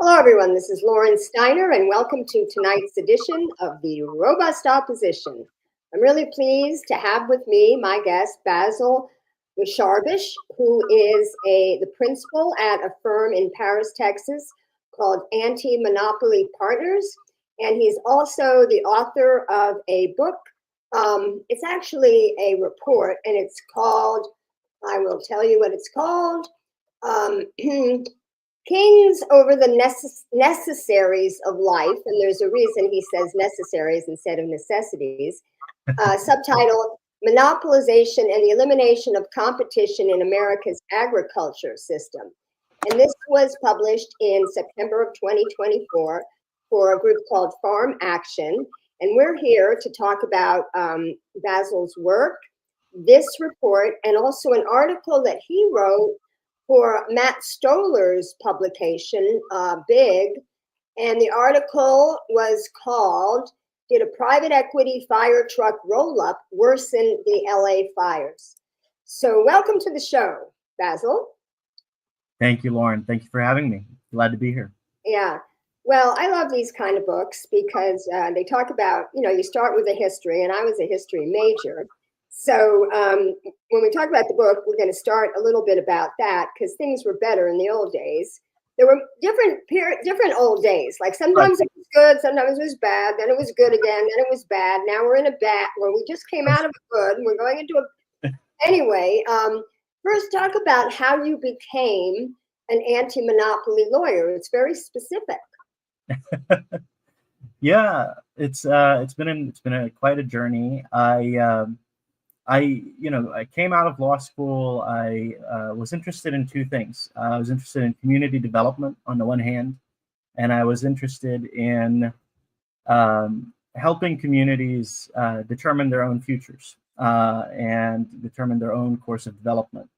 Hello, everyone. This is Lauren Steiner, and welcome to tonight's edition of the Robust Opposition. I'm really pleased to have with me my guest, Basel Musharbash, who is the principal at a firm in Paris, Texas, called Anti-Monopoly Partners, and he's also the author of a book. It's actually a report, and it's called, I will tell you what it's called, Kings over the necessaries of life, and there's a reason he says necessaries instead of necessities. Subtitled Monopolization and the Elimination of Competition in America's Agriculture System. And this was published in September of 2024 for a group called Farm Action. And we're here to talk about Basil's work, this report, and also an article that he wrote for Matt Stoller's publication, Big, and the article was called, Did a Private Equity Fire Truck Roll-Up Worsen the LA Fires? So welcome to the show, Basel. Thank you, Lauren. Thank you for having me. Glad to be here. Yeah. Well, I love these kind of books because they talk about, you start with a history, and I was a history major. So when we talk about the book, we're going to start a little bit about that because things were better in the old days. There were different old days. Like sometimes it was good, sometimes it was bad, then it was good again, then it was bad. Now we're in a bad where we just came out of a good and we're going into a. Anyway, first talk about how you became an anti-monopoly lawyer. It's very specific. Yeah, it's been quite a journey. I came out of law school. I was interested in two things. I was interested in community development on the one hand, and I was interested in helping communities determine their own futures and determine their own course of development.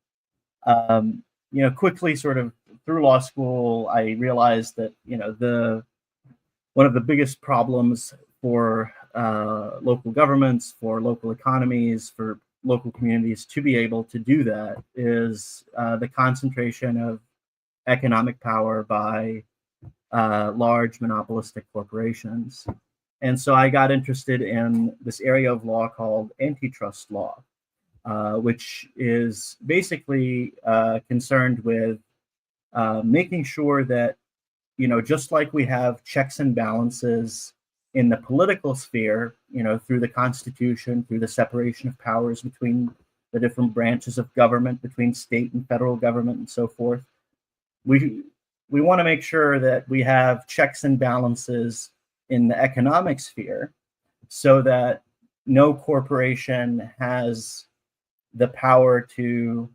Quickly, sort of through law school, I realized that one of the biggest problems for local governments, for local economies, for local communities to be able to do that is the concentration of economic power by large monopolistic corporations. And so I got interested in this area of law called antitrust law, which is basically concerned with making sure that, just like we have checks and balances in the political sphere, through the Constitution, through the separation of powers between the different branches of government, between state and federal government and so forth, we want to make sure that we have checks and balances in the economic sphere so that no corporation has the power to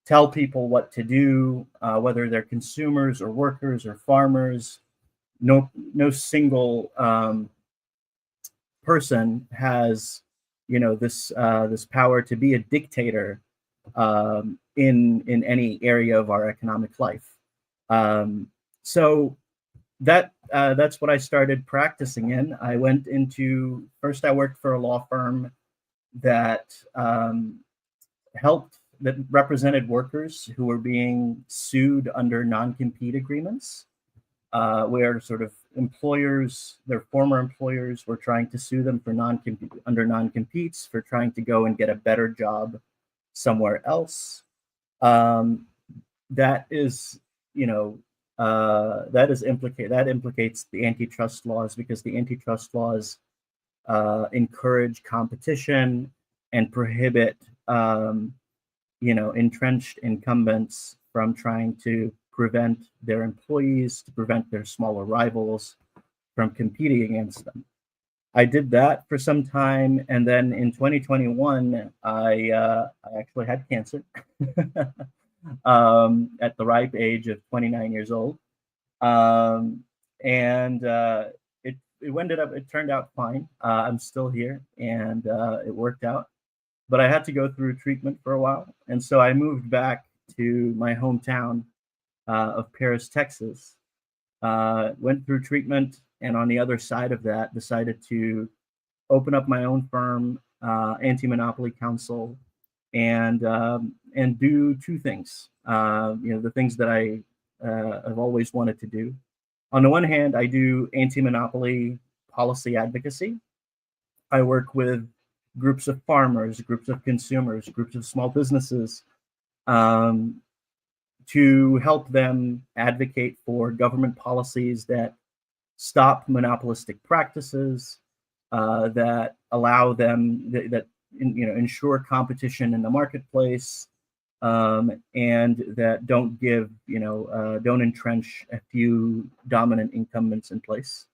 tell people what to do, whether they're consumers or workers or farmers. No single person has, this power to be a dictator in any area of our economic life. So that's what I started practicing in. I went into first. I worked for a law firm that that represented workers who were being sued under non-compete agreements, where sort of employers, their former employers, were trying to sue them for under non-competes for trying to go and get a better job somewhere else. That implicates the antitrust laws because the antitrust laws encourage competition and prohibit entrenched incumbents from trying to prevent their employees, to prevent their smaller rivals from competing against them. I did that for some time, and then in 2021, I actually had cancer at the ripe age of 29 years old, and it turned out fine. I'm still here, and it worked out. But I had to go through treatment for a while, and so I moved back to my hometown of Paris, Texas, went through treatment, and on the other side of that, decided to open up my own firm, Anti-Monopoly Counsel, and do two things. The things that I have always wanted to do. On the one hand, I do anti-monopoly policy advocacy. I work with groups of farmers, groups of consumers, groups of small businesses, to help them advocate for government policies that stop monopolistic practices, that allow them, that ensure competition in the marketplace, and that don't don't entrench a few dominant incumbents in place.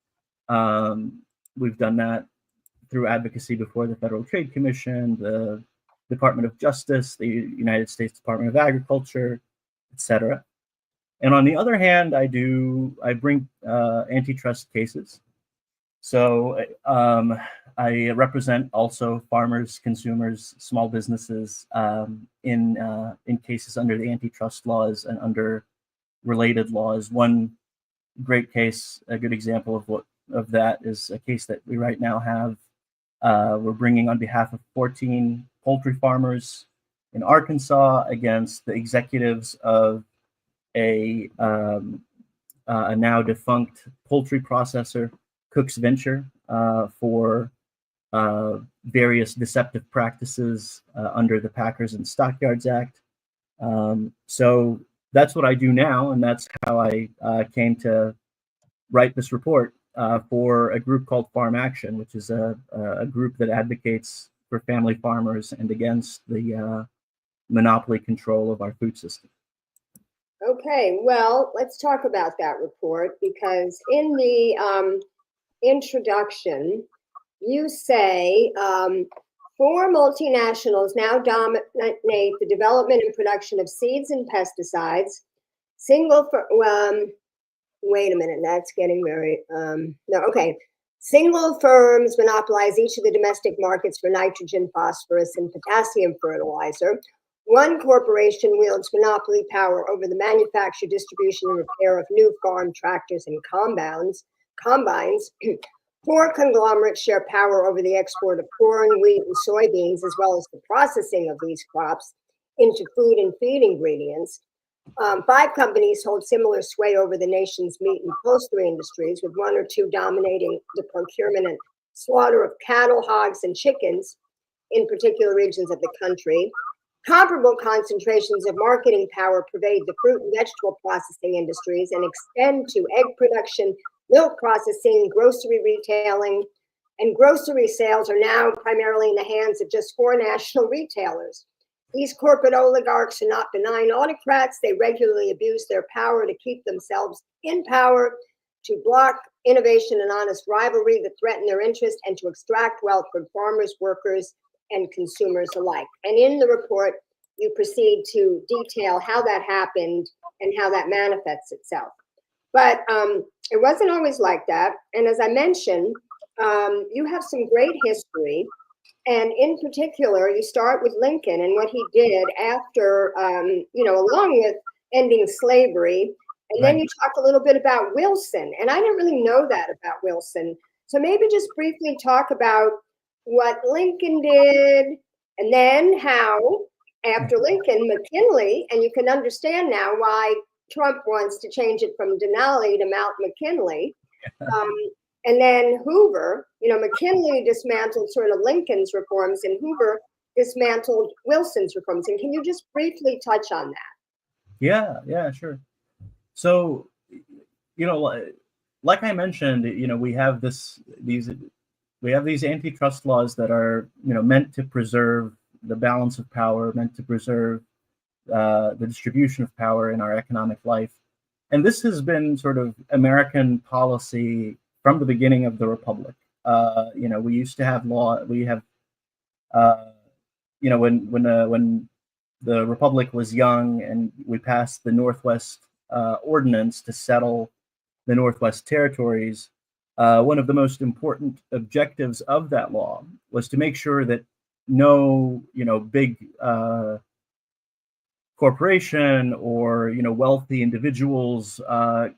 We've done that through advocacy before the Federal Trade Commission, the Department of Justice, the United States Department of Agriculture, etc. And on the other hand, I bring antitrust cases. So I represent also farmers, consumers, small businesses in cases under the antitrust laws and under related laws. One great case, a good example of that is a case that we right now have. We're bringing on behalf of 14 poultry farmers in Arkansas against the executives of a now defunct poultry processor, Cook's Venture, for various deceptive practices under the Packers and Stockyards Act. So that's what I do now, and that's how I came to write this report for a group called Farm Action, which is a group that advocates for family farmers and against the monopoly control of our food system. Okay, well, let's talk about that report, because in the introduction, you say 4 multinationals now dominate the development and production of seeds and pesticides. Wait a minute, that's getting very, no, okay. Single firms monopolize each of the domestic markets for nitrogen, phosphorus, and potassium fertilizer. One corporation wields monopoly power over the manufacture, distribution, and repair of new farm tractors and combines. 4 conglomerates share power over the export of corn, wheat, and soybeans, as well as the processing of these crops into food and feed ingredients. 5 companies hold similar sway over the nation's meat and poultry industries, with 1 or 2 dominating the procurement and slaughter of cattle, hogs, and chickens in particular regions of the country. Comparable concentrations of marketing power pervade the fruit and vegetable processing industries and extend to egg production, milk processing, grocery retailing, and grocery sales are now primarily in the hands of just 4 national retailers. These corporate oligarchs are not benign autocrats. They regularly abuse their power to keep themselves in power, to block innovation and honest rivalry that threaten their interest, and to extract wealth from farmers, workers, and consumers alike. And in the report, you proceed to detail how that happened and how that manifests itself. But it wasn't always like that. And as I mentioned, you have some great history. And in particular, you start with Lincoln and what he did after, along with ending slavery. And then you talk a little bit about Wilson. And I didn't really know that about Wilson. So maybe just briefly talk about what Lincoln did, and then how, after Lincoln, McKinley, and you can understand now why Trump wants to change it from Denali to Mount McKinley. And then Hoover, McKinley dismantled sort of Lincoln's reforms, and Hoover dismantled Wilson's reforms. And can you just briefly touch on that? Yeah, sure. So, like I mentioned, we have these antitrust laws that are, meant to preserve the balance of power, meant to preserve the distribution of power in our economic life. And this has been sort of American policy from the beginning of the Republic. We used to have law. We have, when the Republic was young, and we passed the Northwest Ordinance to settle the Northwest Territories. One of the most important objectives of that law was to make sure that no, big corporation or wealthy individuals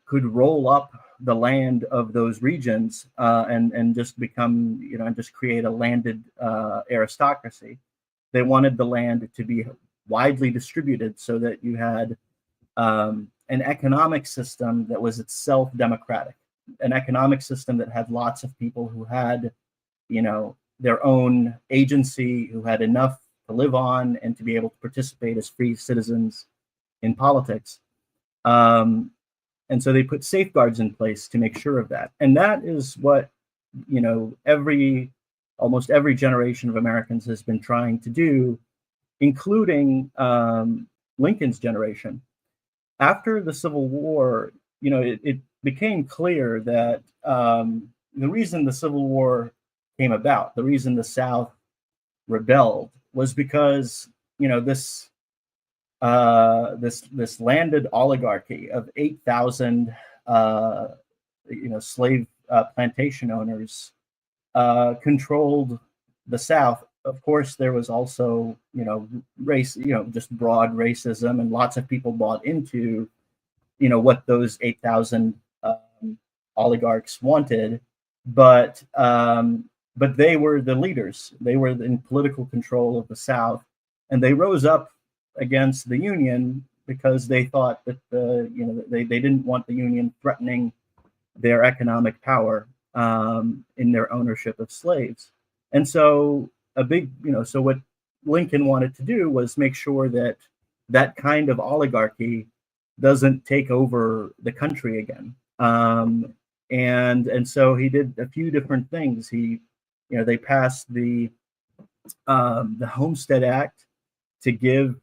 could roll up the land of those regions and just become and just create a landed aristocracy. They wanted the land to be widely distributed so that you had an economic system that was itself democratic, an economic system that had lots of people who had, their own agency, who had enough to live on and to be able to participate as free citizens in politics. And so they put safeguards in place to make sure of that. And that is what, almost every generation of Americans has been trying to do, including Lincoln's generation. After the Civil War, it became clear that the reason the Civil War came about, the reason the South rebelled, was because this landed oligarchy of 8,000 slave plantation owners controlled the South. Of course, there was also race, just broad racism, and lots of people bought into what those 8,000 oligarchs wanted, but they were the leaders. They were in political control of the South, and they rose up against the Union because they thought that they didn't want the Union threatening their economic power in their ownership of slaves. And so so what Lincoln wanted to do was make sure that that kind of oligarchy doesn't take over the country again. And so he did a few different things. They passed the Homestead Act to give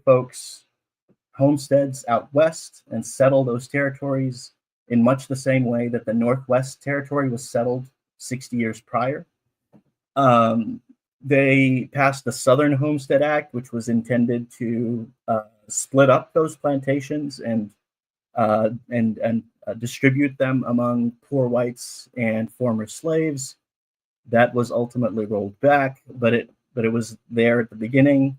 folks homesteads out west and settle those territories in much the same way that the Northwest Territory was settled 60 years prior. They passed the Southern Homestead Act, which was intended to split up those plantations and distribute them among poor whites and former slaves. That was ultimately rolled back, but it was there at the beginning.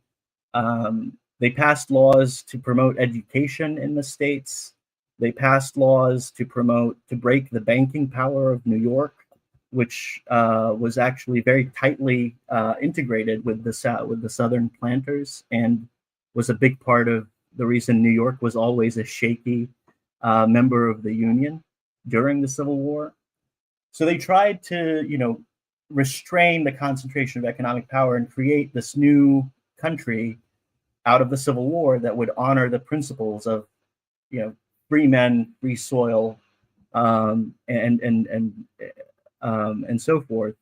They passed laws to promote education in the states. They passed laws to break the banking power of New York, which was actually very tightly integrated with the Southern planters, and was a big part of the reason New York was always a shaky member of the Union during the Civil War. So they tried to, restrain the concentration of economic power and create this new country out of the Civil War that would honor the principles of, free men, free soil, and so forth.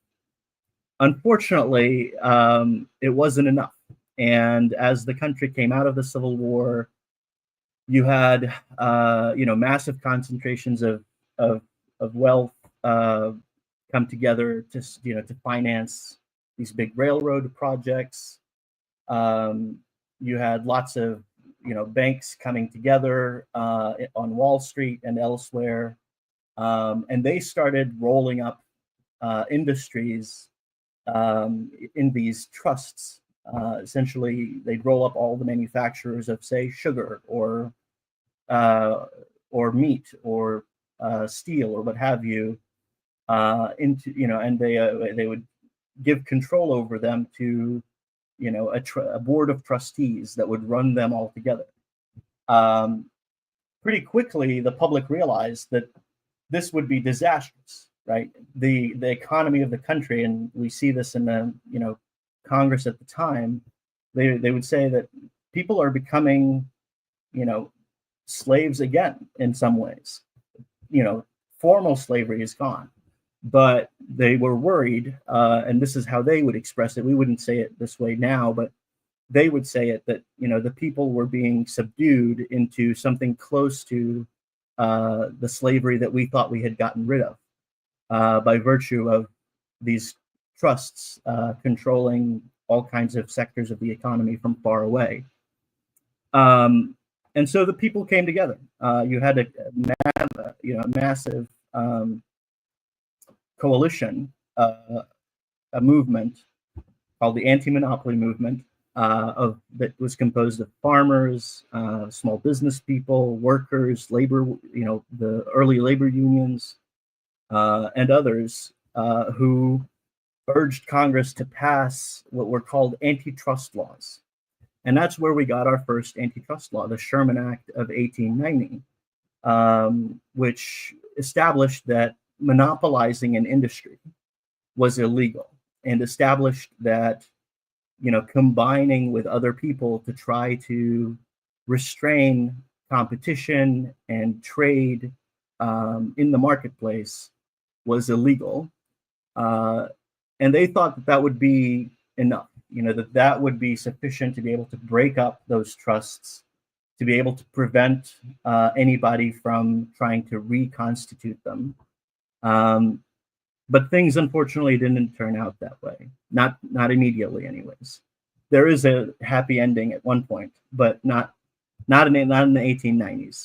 Unfortunately, it wasn't enough. And as the country came out of the Civil War, you had, massive concentrations of wealth come together to finance these big railroad projects. You had lots of banks coming together on Wall Street and elsewhere, and they started rolling up industries in these trusts. Essentially, they'd roll up all the manufacturers of, say, sugar or meat or steel or what have you, into and they would give control over them to a board of trustees that would run them all together. Pretty quickly, the public realized that this would be disastrous, right? The economy of the country, and we see this in the Congress at the time, they would say that people are becoming slaves again in some ways. Formal slavery is gone, but they were worried, and this is how they would express it. We wouldn't say it this way now, but they would say it that the people were being subdued into something close to the slavery that we thought we had gotten rid of by virtue of these trusts controlling all kinds of sectors of the economy from far away. And so the people came together. You had a massive coalition, a movement called the anti-monopoly movement, that was composed of farmers, small business people, workers, labor, the early labor unions, and others who urged Congress to pass what were called antitrust laws. And that's where we got our first antitrust law, the Sherman Act of 1890, which established that monopolizing an industry was illegal, and established that, combining with other people to try to restrain competition and trade in the marketplace was illegal. And they thought that that would be enough, that would be sufficient to be able to break up those trusts, to be able to prevent anybody from trying to reconstitute them. But things unfortunately didn't turn out that way. Not immediately, anyways. There is a happy ending at one point, but not in the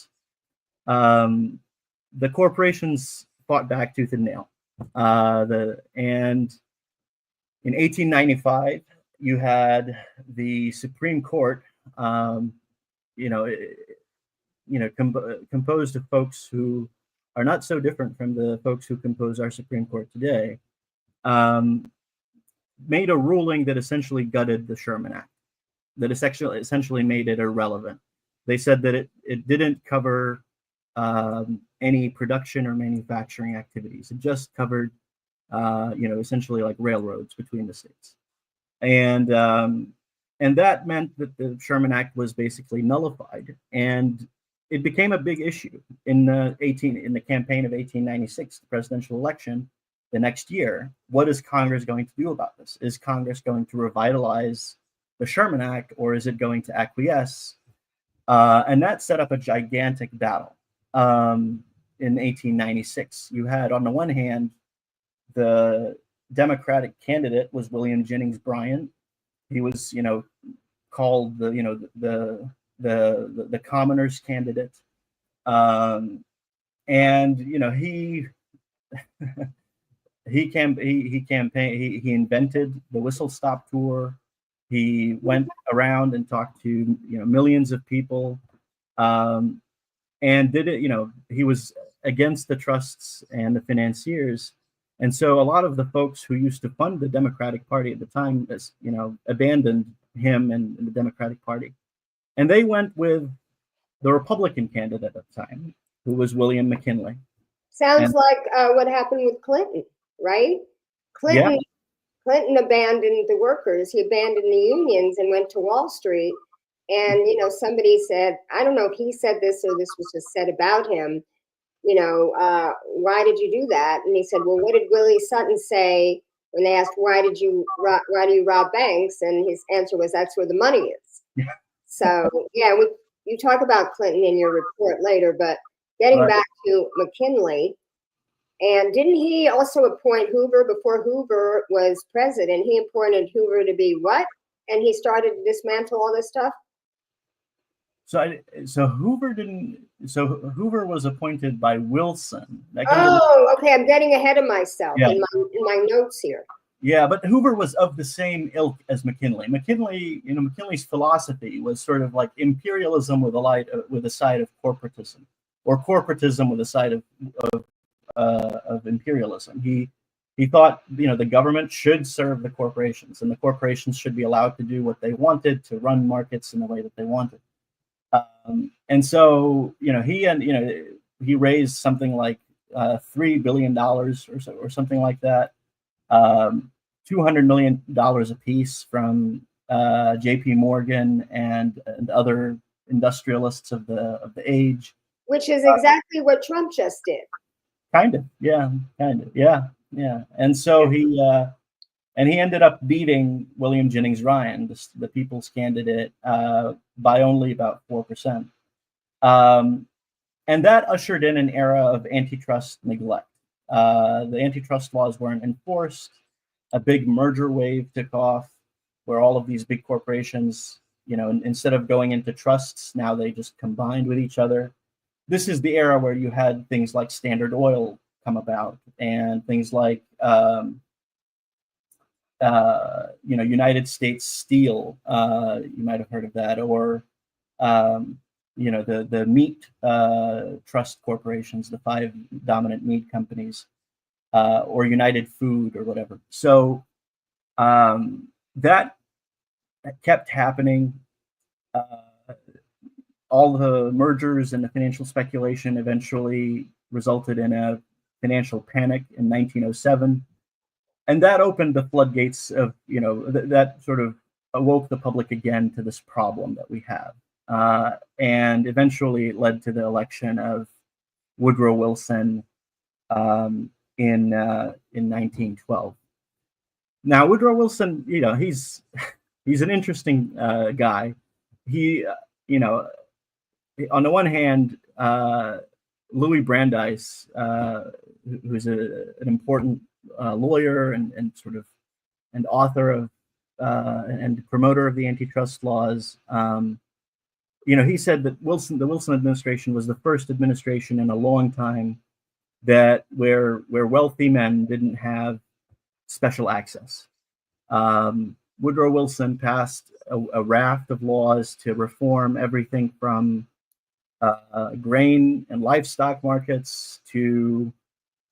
1890s. The corporations fought back tooth and nail. And in 1895, you had the Supreme Court, composed of folks who are not so different from the folks who compose our Supreme Court today, made a ruling that essentially gutted the Sherman Act, that essentially made it irrelevant. They said that it didn't cover any production or manufacturing activities. It just covered, essentially like railroads between the states. And that meant that the Sherman Act was basically nullified, and it became a big issue in the campaign of 1896, the presidential election. The next year, what is Congress going to do about this? Is Congress going to revitalize the Sherman Act, or is it going to acquiesce? And that set up a gigantic battle. In 1896, you had, on the one hand, the Democratic candidate was William Jennings Bryan. He was, called the commoners candidate, and he invented the whistle stop tour. He went around and talked to millions of people, and did it. He was against the trusts and the financiers. And so a lot of the folks who used to fund the Democratic Party at the time, abandoned him and the Democratic Party. And they went with the Republican candidate at the time, who was William McKinley. Sounds like what happened with Clinton, right? Clinton abandoned the workers. He abandoned the unions and went to Wall Street. And, somebody said, I don't know if he said this or this was just said about him, why did you do that? And he said, well, what did Willie Sutton say when they asked, why do you rob banks? And his answer was, that's where the money is. Yeah. So, you talk about Clinton in your report later, but getting back to McKinley, and didn't he also appoint Hoover before Hoover was president? He appointed Hoover to be what? And he started to dismantle all this stuff? So Hoover was appointed by Wilson. Okay. I'm getting ahead of myself in my notes here. Yeah, but Hoover was of the same ilk as McKinley. McKinley's philosophy was sort of like imperialism with a side of corporatism, or corporatism with a side of imperialism. He thought the government should serve the corporations, and the corporations should be allowed to do what they wanted, to run markets in the way that they wanted. And so he raised something like $3 billion or something like that. $200 million a piece from J.P. Morgan and other industrialists of the age, which is exactly what Trump just did. Kind of, yeah. And so he ended up beating William Jennings Bryan, the People's candidate, by only about 4%. And that ushered in an era of antitrust neglect. The antitrust laws weren't enforced. A big merger wave took off, where all of these big corporations, instead of going into trusts, now they just combined with each other. This is the era where you had things like Standard Oil come about, and things like United States Steel. You might have heard of that, or the meat trust corporations, the 5 dominant meat companies, or United Food or whatever. So that kept happening. all the mergers and the financial speculation eventually resulted in a financial panic in 1907. And that opened the floodgates of, that sort of awoke the public again to this problem that we have. And eventually it led to the election of Woodrow Wilson in 1912. Now, Woodrow Wilson, he's an interesting guy. He, on the one hand, Louis Brandeis, who's an important lawyer and author of and promoter of the antitrust laws, he said that the Wilson administration was the first administration in a long time that where wealthy men didn't have special access. Woodrow Wilson passed a raft of laws to reform everything from grain and livestock markets to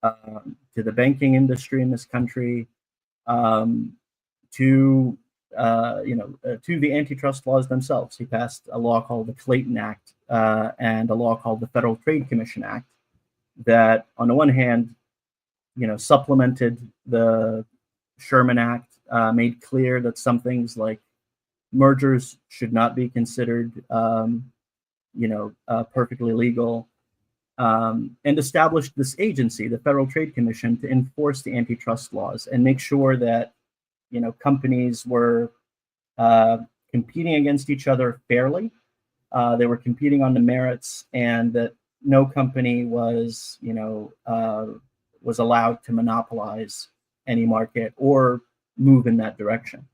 the banking industry in this country, to the antitrust laws themselves. He passed a law called the Clayton Act and a law called the Federal Trade Commission Act that, on the one hand, supplemented the Sherman Act, made clear that some things like mergers should not be considered, perfectly legal, and established this agency, the Federal Trade Commission, to enforce the antitrust laws and make sure that, companies were competing against each other fairly. They were competing on the merits, and that no company was allowed to monopolize any market or move in that direction.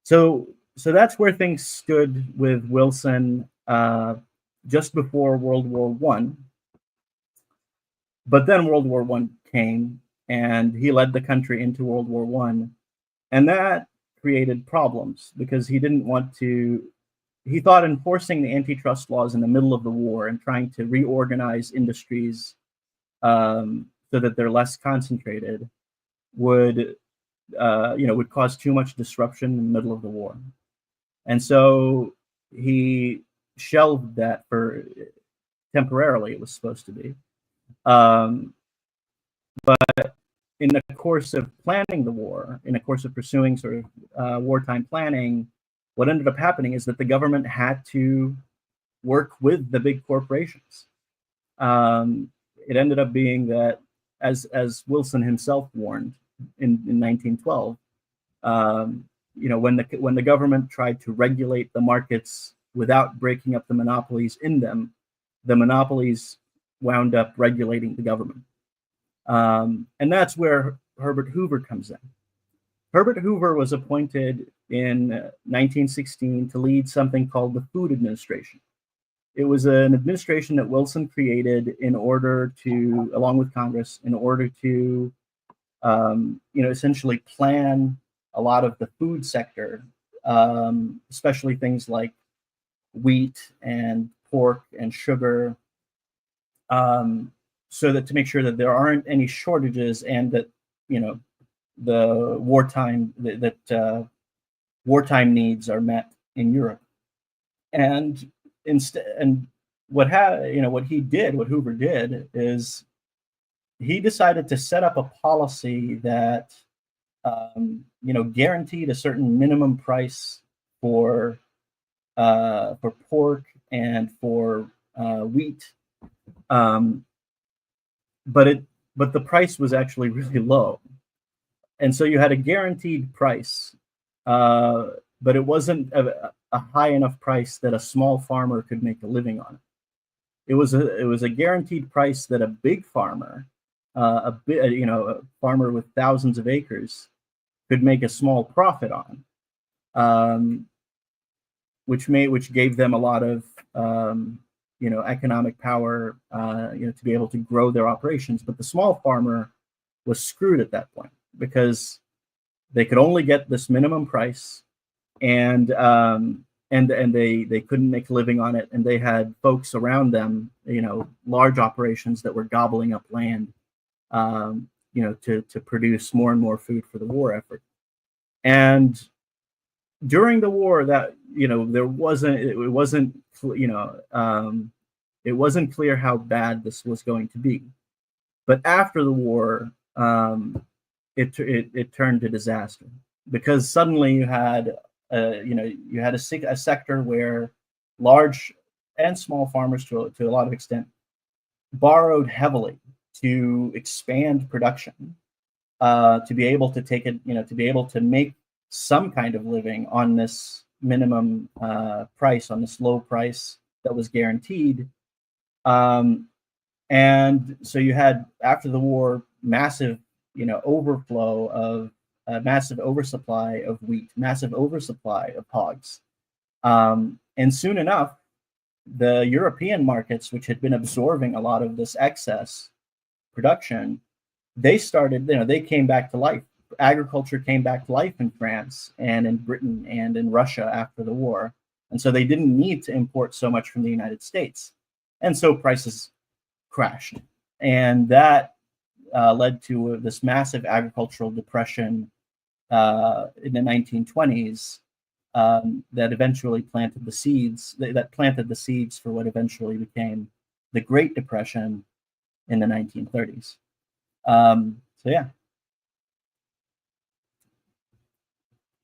So that's where things stood with Wilson just before World War I. But then World War I came, and he led the country into World War I, and that created problems because he didn't want to. He thought enforcing the antitrust laws in the middle of the war and trying to reorganize industries so that they're less concentrated would cause too much disruption in the middle of the war. And so he shelved that for temporarily, it was supposed to be. But in the course of planning the war, in the course of pursuing sort of wartime planning, what ended up happening is that the government had to work with the big corporations. It ended up being that, as Wilson himself warned in 1912, when the government tried to regulate the markets without breaking up the monopolies in them, the monopolies wound up regulating the government. And that's where Herbert Hoover comes in. Herbert Hoover was appointed in 1916 to lead something called the Food Administration. It was an administration that Wilson created in order to, along with Congress, in order to, essentially plan a lot of the food sector, especially things like wheat and pork and sugar, so that to make sure that there aren't any shortages and that the wartime wartime needs are met in Europe. And what Hoover did is he decided to set up a policy that guaranteed a certain minimum price for pork and for wheat, but the price was actually really low, and so you had a guaranteed price, but it wasn't a high enough price that a small farmer could make a living on it. It was a guaranteed price that a big farmer, a farmer with thousands of acres, could make a small profit on, which gave them a lot of economic power, to be able to grow their operations. But the small farmer was screwed at that point because they could only get this minimum price, and they couldn't make a living on it, and they had folks around them, large operations that were gobbling up land, to produce more and more food for the war effort. And during the war, that it wasn't clear how bad this was going to be. But after the war, it turned to disaster, because suddenly you had a sector where large and small farmers, to a lot of extent, borrowed heavily to expand production, to be able to to be able to make some kind of living on this minimum price, on this low price that was guaranteed. And so you had, after the war, massive, overflow of massive oversupply of wheat, massive oversupply of hogs. And soon enough, the European markets, which had been absorbing a lot of this excess production, they came back to life. Agriculture came back to life in France and in Britain and in Russia after the war. And so they didn't need to import so much from the United States. And so prices crashed. And that led to this massive agricultural depression in the 1920s that eventually planted the seeds for what eventually became the Great Depression in the 1930s. So yeah.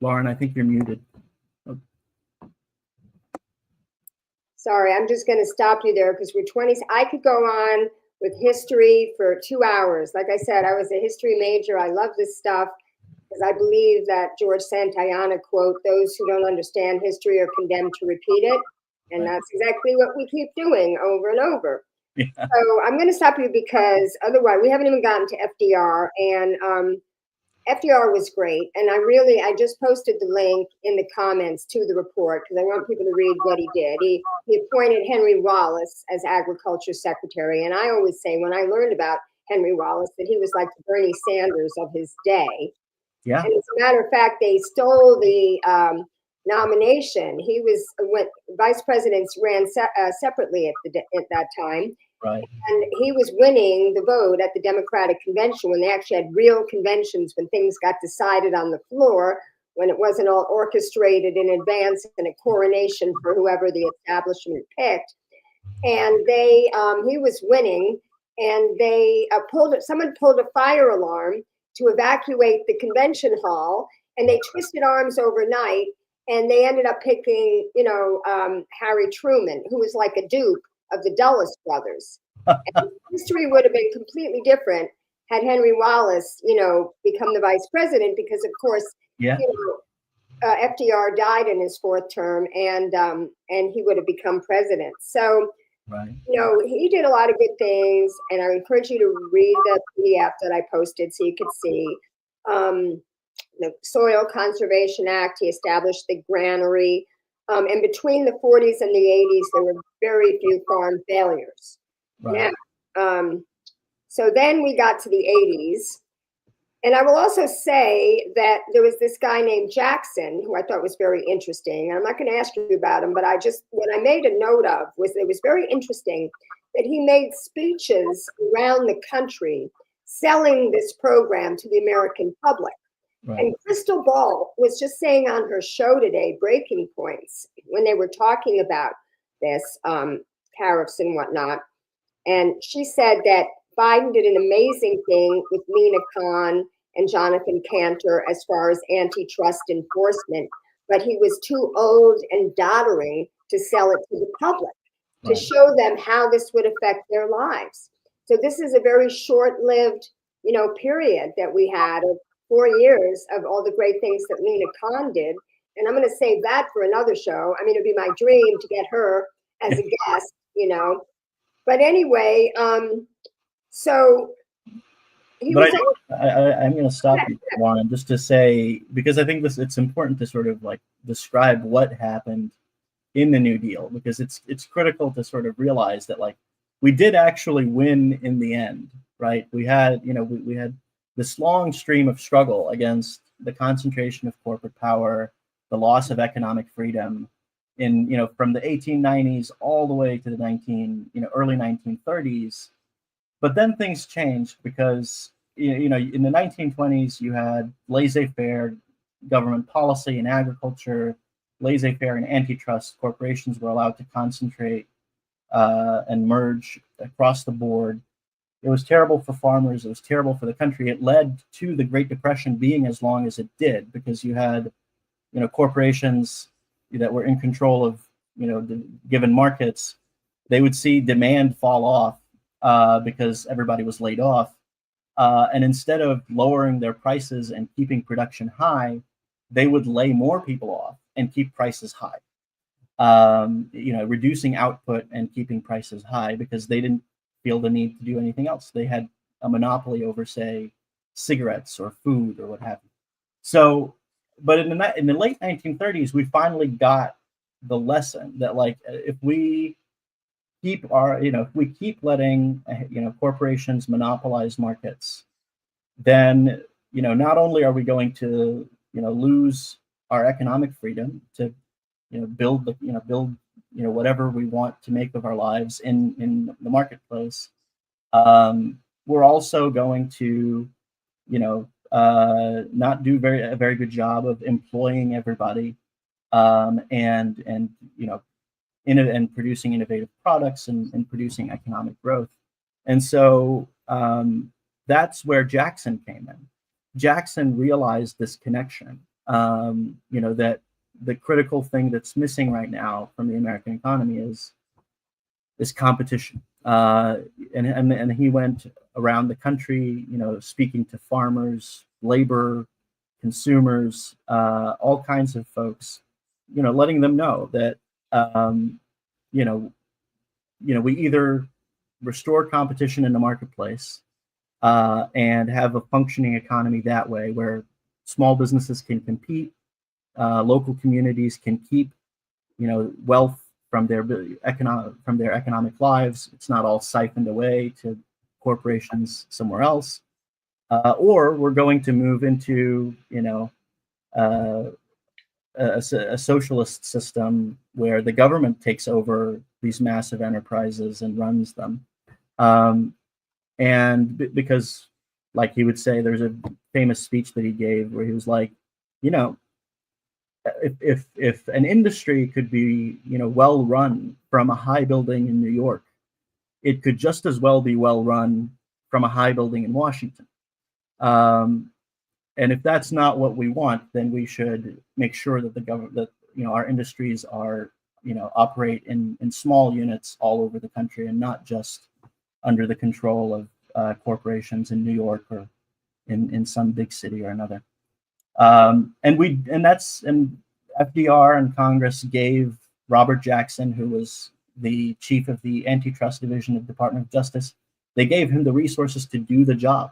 Lauren, I think you're muted. Oh. Sorry, I'm just going to stop you there because we're 20s. I could go on with history for 2 hours. Like I said, I was a history major. I love this stuff because I believe that George Santayana quote, "Those who don't understand history are condemned to repeat it." And that's exactly what we keep doing over and over. Yeah. So I'm going to stop you because otherwise we haven't even gotten to FDR, and FDR was great. And I just posted the link in the comments to the report because I want people to read what he did. He appointed Henry Wallace as agriculture secretary. And I always say, when I learned about Henry Wallace, that he was like the Bernie Sanders of his day. Yeah. And as a matter of fact, they stole the nomination. When vice presidents ran separately at that time. Right. And he was winning the vote at the Democratic convention when they actually had real conventions, when things got decided on the floor, when it wasn't all orchestrated in advance in a coronation for whoever the establishment picked. And he was winning, and they someone pulled a fire alarm to evacuate the convention hall, and they twisted arms overnight, and they ended up picking, Harry Truman, who was like a dupe of the Dulles brothers. And history would have been completely different had Henry Wallace, become the vice president, because of course, FDR died in his fourth term, and he would have become president. So, right. He did a lot of good things, and I encourage you to read the PDF that I posted so you could see. The Soil Conservation Act, he established the granary. And between the 40s and the 80s, there were very few farm failures. Right. Now, so then we got to the 80s. And I will also say that there was this guy named Jackson, who I thought was very interesting. And I'm not going to ask you about him, but what I made a note of was it was very interesting that he made speeches around the country selling this program to the American public. Right. And Crystal Ball was just saying on her show today, Breaking Points, when they were talking about this, tariffs and whatnot. And she said that Biden did an amazing thing with Lena Khan and Jonathan Cantor as far as antitrust enforcement, but he was too old and doddering to sell it to the public, to show them how this would affect their lives. So this is a very short-lived, period that we had of 4 years of all the great things that Lena Khan did. And I'm going to save that for another show. I mean, it'd be my dream to get her as a guest, But anyway, so he but I'm going to stop you, Juan, just to say, because I think it's important to sort of like describe what happened in the New Deal, because it's critical to sort of realize that like we did actually win in the end, right? We had we had this long stream of struggle against the concentration of corporate power, the loss of economic freedom in, from the 1890s all the way to the early 1930s. But then things changed because, in the 1920s, you had laissez-faire government policy in agriculture. laissez-faire and antitrust, corporations were allowed to concentrate and merge across the board. It was terrible for farmers. It was terrible for the country. It led to the Great Depression being as long as it did, because you had, corporations that were in control of, the given markets. They would see demand fall off because everybody was laid off. And instead of lowering their prices and keeping production high, they would lay more people off and keep prices high. Reducing output and keeping prices high because they didn't feel the need to do anything else. They had a monopoly over, say, cigarettes or food or what have you. So, but in the late 1930s, we finally got the lesson that, like, if we keep letting corporations monopolize markets, then not only are we going to lose our economic freedom to build whatever we want to make of our lives in the marketplace. We're also going to, not do a very good job of employing everybody, and producing innovative products and producing economic growth. And so that's where Jackson came in. Jackson realized this connection, that the critical thing that's missing right now from the American economy is competition. And he went around the country, speaking to farmers, labor, consumers, all kinds of folks, letting them know that, we either restore competition in the marketplace and have a functioning economy that way, where small businesses can compete, local communities can keep, wealth from their economic lives. It's not all siphoned away to corporations somewhere else, or we're going to move into, a socialist system where the government takes over these massive enterprises and runs them. Because, like he would say, there's a famous speech that he gave where he was like, if an industry could be, well run from a high building in New York, it could just as well be well run from a high building in Washington. And if that's not what we want, then we should make sure that the government, that our industries are, operate in small units all over the country and not just under the control of corporations in New York or in some big city or another. And FDR and Congress gave Robert Jackson, who was the chief of the antitrust division of the Department of Justice, they gave him the resources to do the job,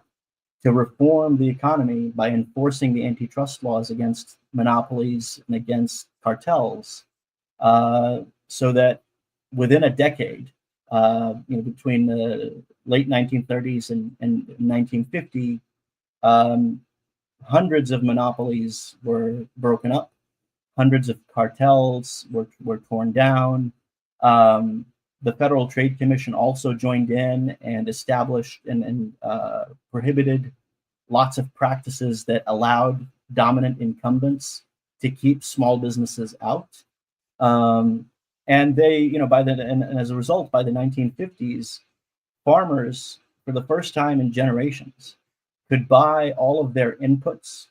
to reform the economy by enforcing the antitrust laws against monopolies and against cartels, so that within a decade, between the late 1930s and 1950, hundreds of monopolies were broken up, hundreds of cartels were torn down. The Federal Trade Commission also joined in and established and prohibited lots of practices that allowed dominant incumbents to keep small businesses out. And they, and as a result, by the 1950s, farmers, for the first time in generations, could buy all of their inputs,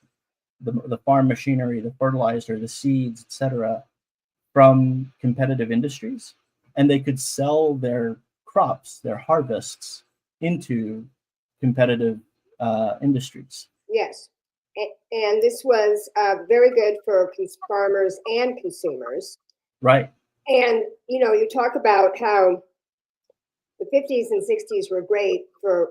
the farm machinery, the fertilizer, the seeds, etc., from competitive industries, and they could sell their crops, their harvests, into competitive industries. Yes, and this was very good for farmers and consumers. Right. And you talk about how the 50s and 60s were great for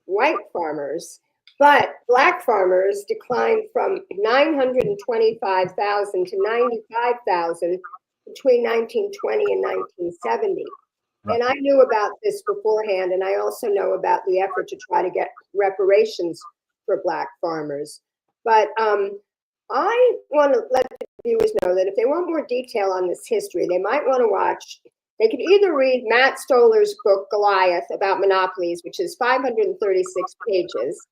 white farmers, but black farmers declined from 925,000 to 95,000 between 1920 and 1970. Right. And I knew about this beforehand, and I also know about the effort to try to get reparations for black farmers. But I want to let the viewers know that if they want more detail on this history, they might want to watch. They could either read Matt Stoller's book, Goliath, about monopolies, which is 536 pages,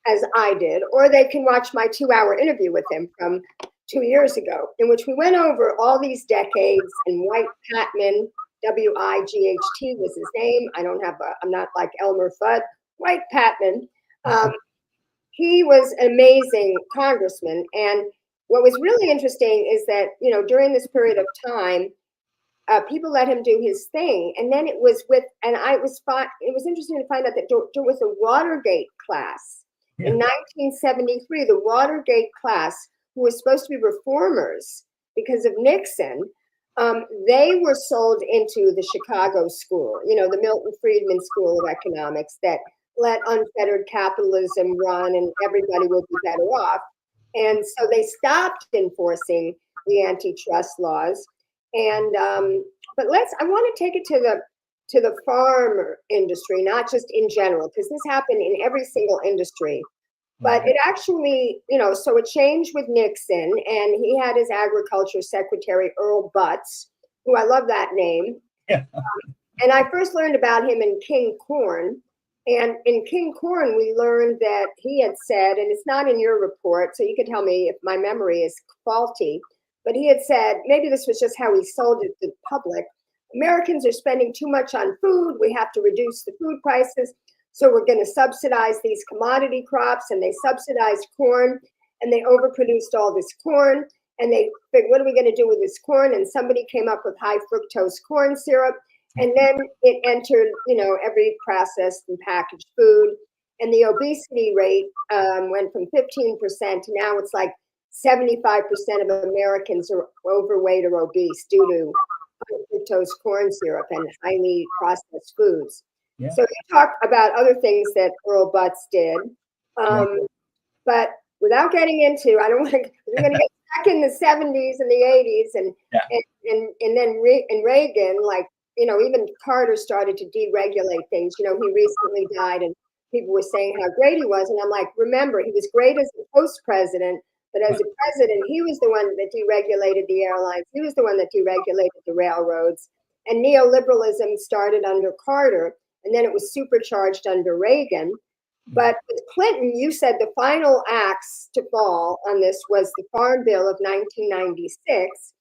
as I did, or they can watch my 2-hour interview with him from 2 years ago, in which we went over all these decades, and White Patman, Wight was his name. I'm not like Elmer Fudd. White Patman. He was an amazing congressman. And what was really interesting is that, during this period of time, people let him do his thing. And then it was it was interesting to find out that there was a Watergate class in 1973, the Watergate class, who was supposed to be reformers because of Nixon. They were sold into the Chicago school, the Milton Friedman School of Economics, that let unfettered capitalism run and everybody will be better off. And so they stopped enforcing the antitrust laws. And but I want to take it to the farm industry, not just in general, because this happened in every single industry. But it actually, so it changed with Nixon, and he had his agriculture secretary, Earl Butz, who I love that name. Yeah. And I first learned about him in King Corn. And in King Corn, we learned that he had said, and it's not in your report, so you can tell me if my memory is faulty, but he had said, maybe this was just how he sold it to the public, Americans are spending too much on food. We have to reduce the food prices. So we're going to subsidize these commodity crops, and they subsidized corn, and they overproduced all this corn, and they figured, what are we going to do with this corn? And somebody came up with high fructose corn syrup, and then it entered, every processed and packaged food, and the obesity rate went from 15% to now it's like 75% of Americans are overweight or obese due to high fructose corn syrup and highly processed foods. Yeah. So you talk about other things that Earl Butz did, but without getting into, I don't want to. We're going to get back in the 70s and the 80s, and then Reagan, like even Carter started to deregulate things. He recently died, and people were saying how great he was, and I'm like, remember, he was great as a post-president, but as a president, he was the one that deregulated the airlines. He was the one that deregulated the railroads, and neoliberalism started under Carter. And then it was supercharged under Reagan. But with Clinton, you said the final axe to fall on this was the Farm Bill of 1996,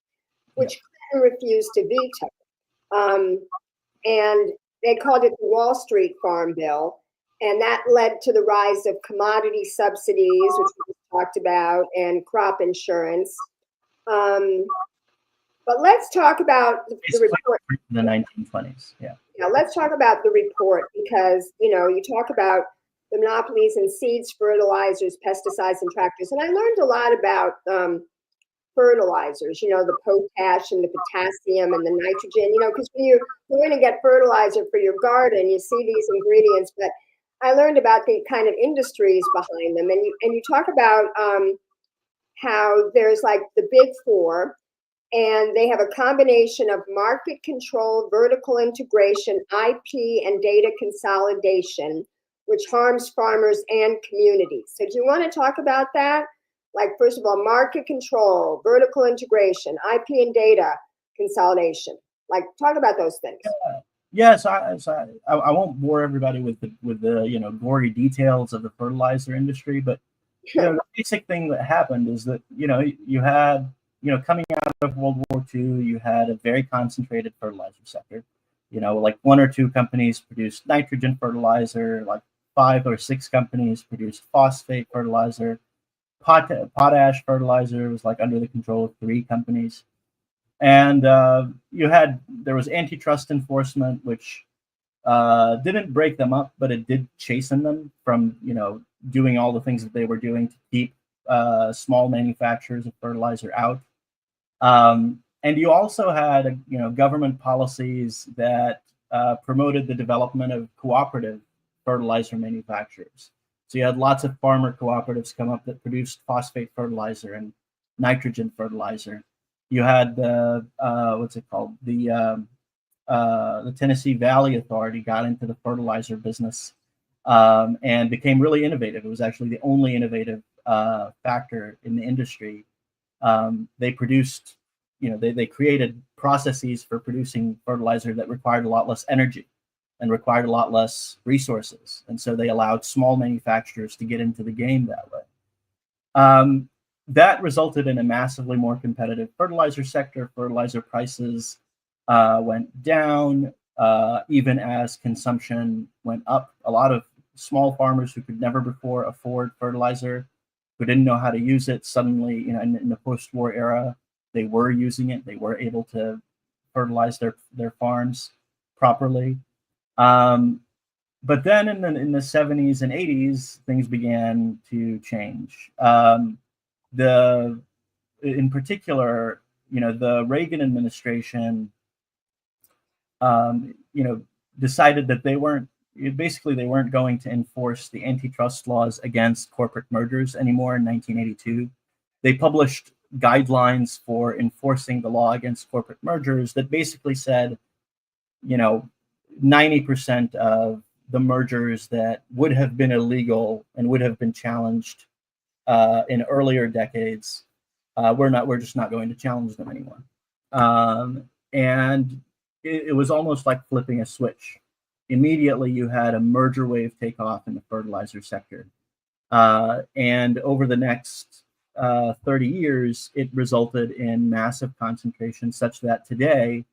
which Clinton refused to veto. And they called it the Wall Street Farm Bill. And that led to the rise of commodity subsidies, which we talked about, and crop insurance. But let's talk about the report. The 1920s, Now let's talk about the report, because you talk about the monopolies in seeds, fertilizers, pesticides, and tractors, and I learned a lot about fertilizers. The potash and the potassium and the nitrogen. Because when you're going to get fertilizer for your garden, you see these ingredients. But I learned about the kind of industries behind them, and you talk about how there's like the big four. And they have a combination of market control, vertical integration, IP, and data consolidation, which harms farmers and communities. So do you want to talk about that? Like, first of all, market control, vertical integration, IP and data consolidation. Like, talk about those things. Yes, I won't bore everybody with the gory details of the fertilizer industry, but the basic thing that happened is that you had coming out of World War II, you had a very concentrated fertilizer sector. Like 1 or 2 companies produced nitrogen fertilizer, like 5 or 6 companies produced phosphate fertilizer. Potash fertilizer was like under the control of 3 companies. And there was antitrust enforcement, which didn't break them up, but it did chasten them from, doing all the things that they were doing to keep small manufacturers of fertilizer out. And you also had, government policies that promoted the development of cooperative fertilizer manufacturers. So you had lots of farmer cooperatives come up that produced phosphate fertilizer and nitrogen fertilizer. You had the Tennessee Valley Authority got into the fertilizer business and became really innovative. It was actually the only innovative factor in the industry. They produced, they created processes for producing fertilizer that required a lot less energy and required a lot less resources. And so they allowed small manufacturers to get into the game that way. that resulted in a massively more competitive fertilizer sector. Fertilizer prices went down, even as consumption went up. A lot of small farmers who could never before afford fertilizer, who didn't know how to use it, suddenly, in the post-war era, they were using it. They were able to fertilize their farms properly. But then in the 70s and 80s, things began to change. In particular, the Reagan administration, decided that they weren't going to enforce the antitrust laws against corporate mergers anymore in 1982. They published guidelines for enforcing the law against corporate mergers that basically said, 90% of the mergers that would have been illegal and would have been challenged in earlier decades, we're just not going to challenge them anymore. And it was almost like flipping a switch. Immediately, you had a merger wave take off in the fertilizer sector. And over the next 30 years, it resulted in massive concentration, such that today,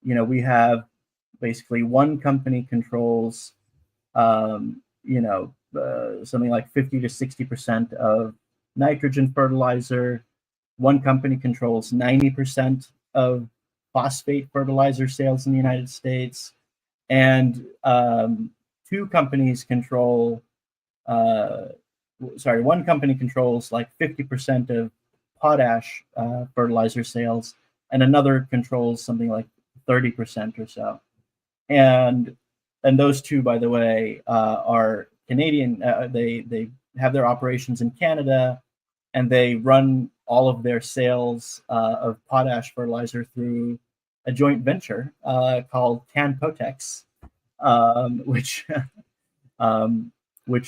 we have basically one company controls, something like 50 to 60% of nitrogen fertilizer. One company controls 90% of phosphate fertilizer sales in the United States, and one company controls like 50% of potash fertilizer sales, and another controls something like 30% or so. And those two, by the way, are Canadian. They have their operations in Canada, and they run all of their sales of potash fertilizer through a joint venture called Canpotex, which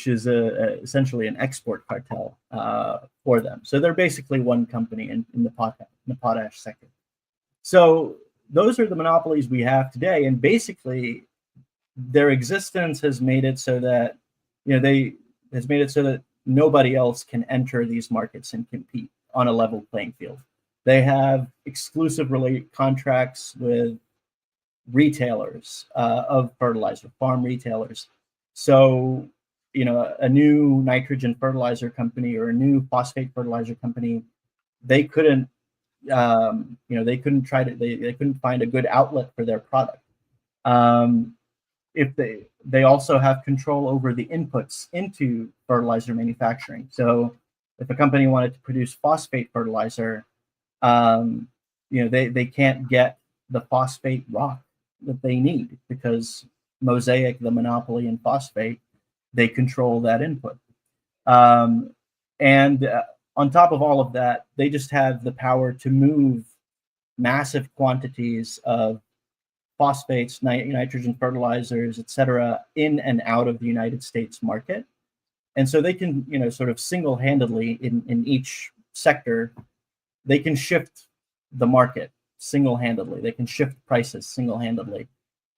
is essentially an export cartel for them. So they're basically one company in the potash sector. So those are the monopolies we have today, and basically their existence has made it so that nobody else can enter these markets and compete on a level playing field. They have exclusive contracts with retailers of fertilizer, farm retailers. So, a new nitrogen fertilizer company or a new phosphate fertilizer company, they couldn't find a good outlet for their product. If they also have control over the inputs into fertilizer manufacturing. So if a company wanted to produce phosphate fertilizer, they can't get the phosphate rock that they need, because Mosaic, the monopoly in phosphate, they control that input. And on top of all of that, they just have the power to move massive quantities of phosphates, nitrogen fertilizers, etc., in and out of the United States market. And so they can, sort of single-handedly in each sector, they can shift the market single-handedly. They can shift prices single-handedly,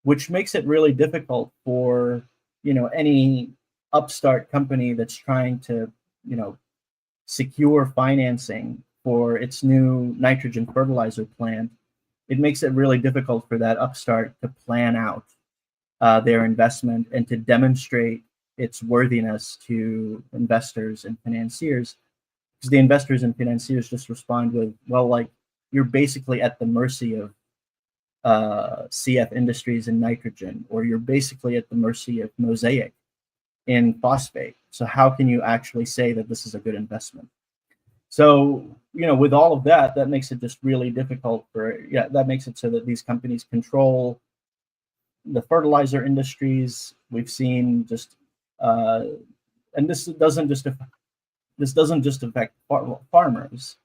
which makes it really difficult for, any upstart company that's trying to, secure financing for its new nitrogen fertilizer plant. It makes it really difficult for that upstart to plan out their investment and to demonstrate its worthiness to investors and financiers, because the investors and financiers just respond with, well, like, you're basically at the mercy of CF Industries in nitrogen, or you're basically at the mercy of Mosaic in phosphate. So how can you actually say that this is a good investment? So, with all of that, that makes it just really difficult that makes it so that these companies control the fertilizer industries. We've seen just, and this doesn't just affect farmers.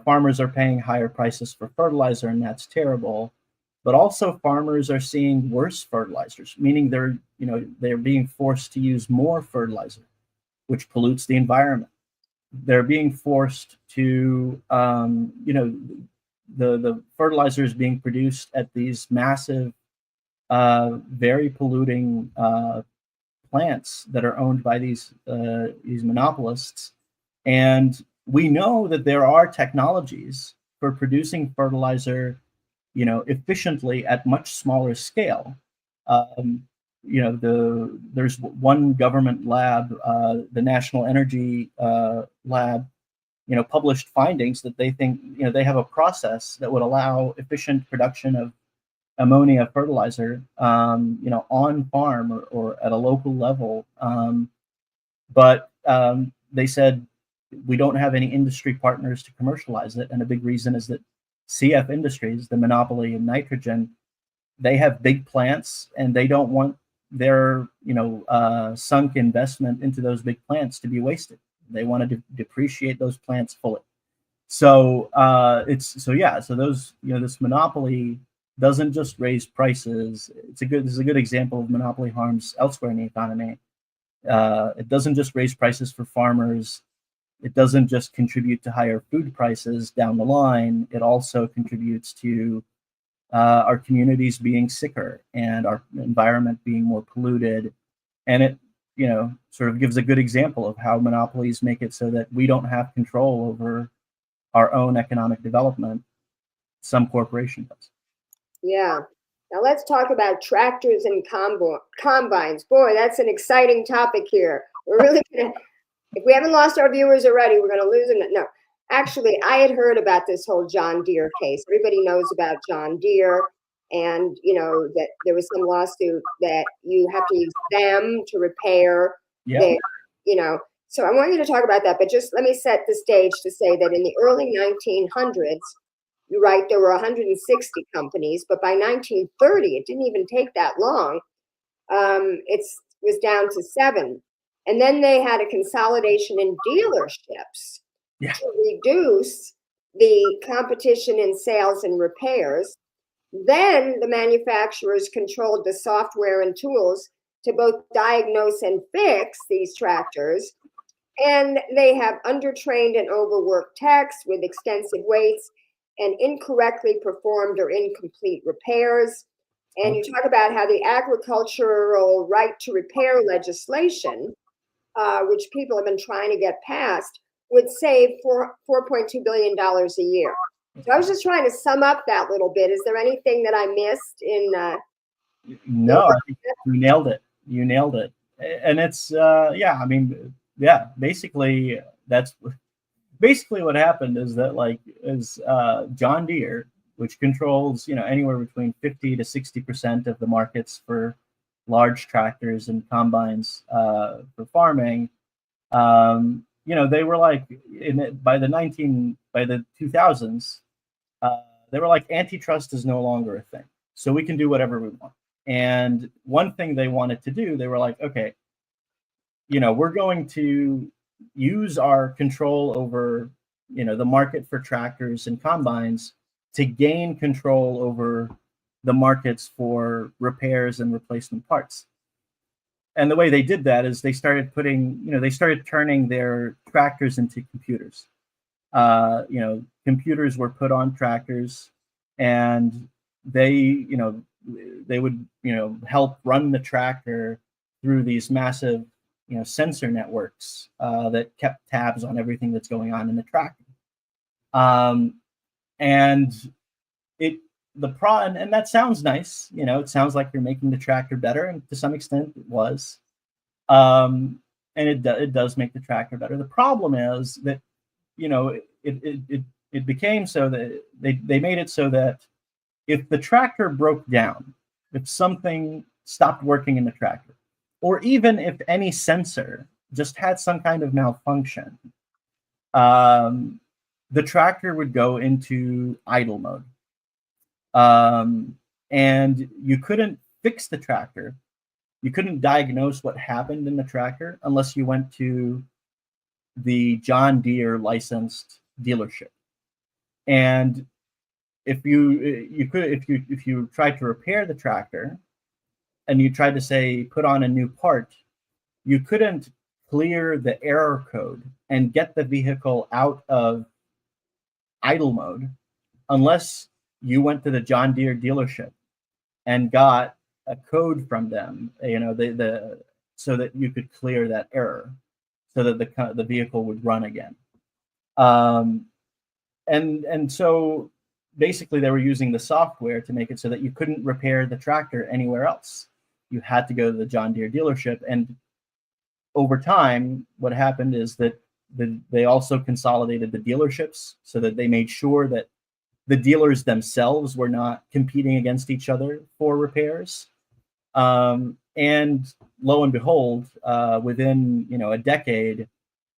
Farmers are paying higher prices for fertilizer, and that's terrible. But also farmers are seeing worse fertilizers, meaning they're being forced to use more fertilizer, which pollutes the environment. They're being forced to, the fertilizer is being produced at these massive, very polluting plants that are owned by these monopolists. And we know that there are technologies for producing fertilizer, efficiently at much smaller scale. There's one government lab, the National Energy Lab, published findings that they think, they have a process that would allow efficient production of ammonia fertilizer, on farm or at a local level. But they said we don't have any industry partners to commercialize it. And a big reason is that CF Industries, the monopoly in nitrogen, they have big plants and they don't want their, sunk investment into those big plants to be wasted. They want to depreciate those plants fully. So this monopoly doesn't just raise prices. This is a good example of monopoly harms elsewhere in the economy. It doesn't just raise prices for farmers. It doesn't just contribute to higher food prices down the line. It also contributes to our communities being sicker and our environment being more polluted. And it, sort of gives a good example of how monopolies make it so that we don't have control over our own economic development. Some corporation does. Yeah. Now let's talk about tractors and combines. Boy, that's an exciting topic here. We're really gonna, if we haven't lost our viewers already, we're gonna lose them. No, actually, I had heard about this whole John Deere case. Everybody knows about John Deere, and that there was some lawsuit that you have to use them to repair. Yeah. So I want you to talk about that, but just let me set the stage to say that in the early 1900s, you're right, there were 160 companies, but by 1930, it didn't even take that long. It was down to 7. And then they had a consolidation in dealerships to reduce the competition in sales and repairs. Then the manufacturers controlled the software and tools to both diagnose and fix these tractors. And they have undertrained and overworked techs with extensive waits and incorrectly performed or incomplete repairs. And you talk about how the agricultural right to repair legislation, which people have been trying to get passed, would save $4.2 billion a year. So I was just trying to sum up that little bit. Is there anything that I missed in? No, I think you nailed it. You nailed it. And it's, basically what happened is that John Deere, which controls, anywhere between 50 to 60% of the markets for large tractors and combines for farming, they were like by the 2000s, they were like, antitrust is no longer a thing, so we can do whatever we want. And one thing they wanted to do, they were like, okay, we're going to use our control over, the market for tractors and combines to gain control over the markets for repairs and replacement parts. And the way they did that is they started turning their tractors into computers. Computers were put on tractors, and they would, help run the tractor through these massive, sensor networks that kept tabs on everything that's going on in the tractor. And that sounds nice. It sounds like you're making the tractor better, and to some extent it was. And it does make the tractor better. The problem is that, it became so that they made it so that if the tractor broke down, if something stopped working in the tractor, or even if any sensor just had some kind of malfunction, the tractor would go into idle mode. And you couldn't fix the tractor. You couldn't diagnose what happened in the tractor unless you went to the John Deere licensed dealership. And if you tried to repair the tractor and you tried to say put on a new part, you couldn't clear the error code and get the vehicle out of idle mode unless you went to the John Deere dealership and got a code from them, so that you could clear that error, so that the vehicle would run again. Um, and so basically they were using the software to make it so that you couldn't repair the tractor anywhere else. You had to go to the John Deere dealership. And over time, what happened is that they also consolidated the dealerships so that they made sure that the dealers themselves were not competing against each other for repairs. And lo and behold, within a decade,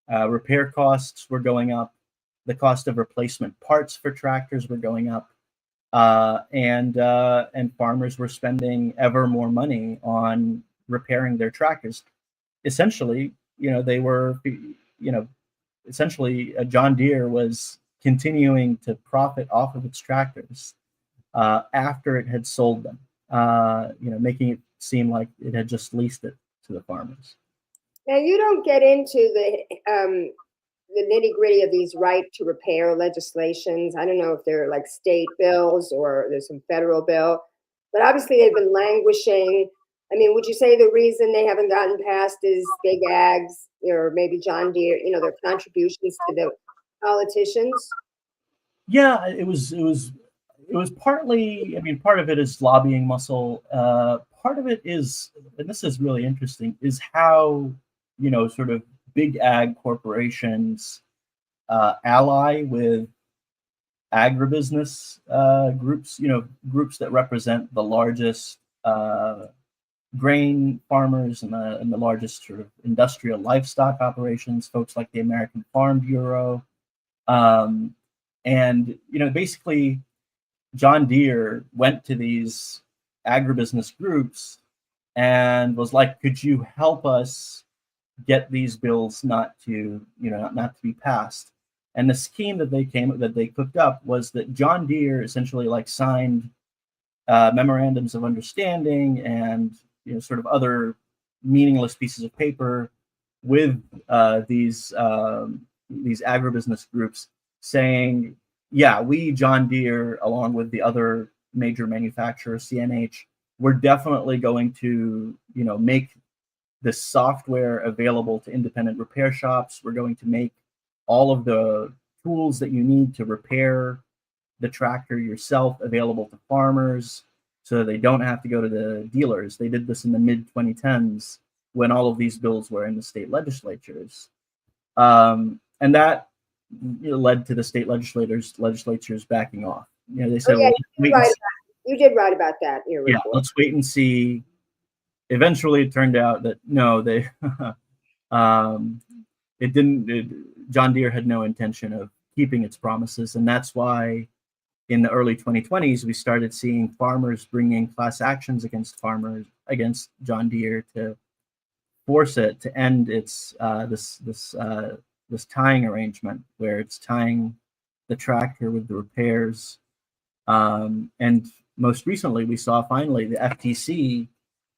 repair costs were going up. The cost of replacement parts for tractors were going up, and farmers were spending ever more money on repairing their tractors. Essentially, they were, essentially, John Deere was continuing to profit off of its tractors after it had sold them, making it seem like it had just leased it to the farmers. Now, you don't get into the nitty gritty of these right to repair legislations. I don't know if they're like state bills or there's some federal bill, but obviously they've been languishing. I mean, would you say the reason they haven't gotten passed is big ags or maybe John Deere, their contributions to the politicians? Yeah, it was partly, I mean, part of it is lobbying muscle. Part of it is, and this is really interesting, is how, sort of big ag corporations ally with agribusiness groups, groups that represent the largest grain farmers and the largest sort of industrial livestock operations, folks like the American Farm Bureau. And, basically, John Deere went to these agribusiness groups and was like, could you help us get these bills not to be passed? And the scheme that they cooked up was that John Deere essentially like signed memorandums of understanding and sort of other meaningless pieces of paper with these agribusiness groups saying, yeah, we, John Deere, along with the other major manufacturer, CNH, we're definitely going to, make this software available to independent repair shops. We're going to make all of the tools that you need to repair the tractor yourself available to farmers so they don't have to go to the dealers. They did this in the mid-2010s when all of these bills were in the state legislatures. And that led to the state legislatures backing off. They said, yeah, well, you did write about that in your report. Yeah, let's wait and see. Eventually, it turned out that no, they it didn't. John Deere had no intention of keeping its promises, and that's why in the early 2020s we started seeing farmers bringing class actions against John Deere to force it to end its this tying arrangement where it's tying the tractor with the repairs. And most recently, we saw finally the FTC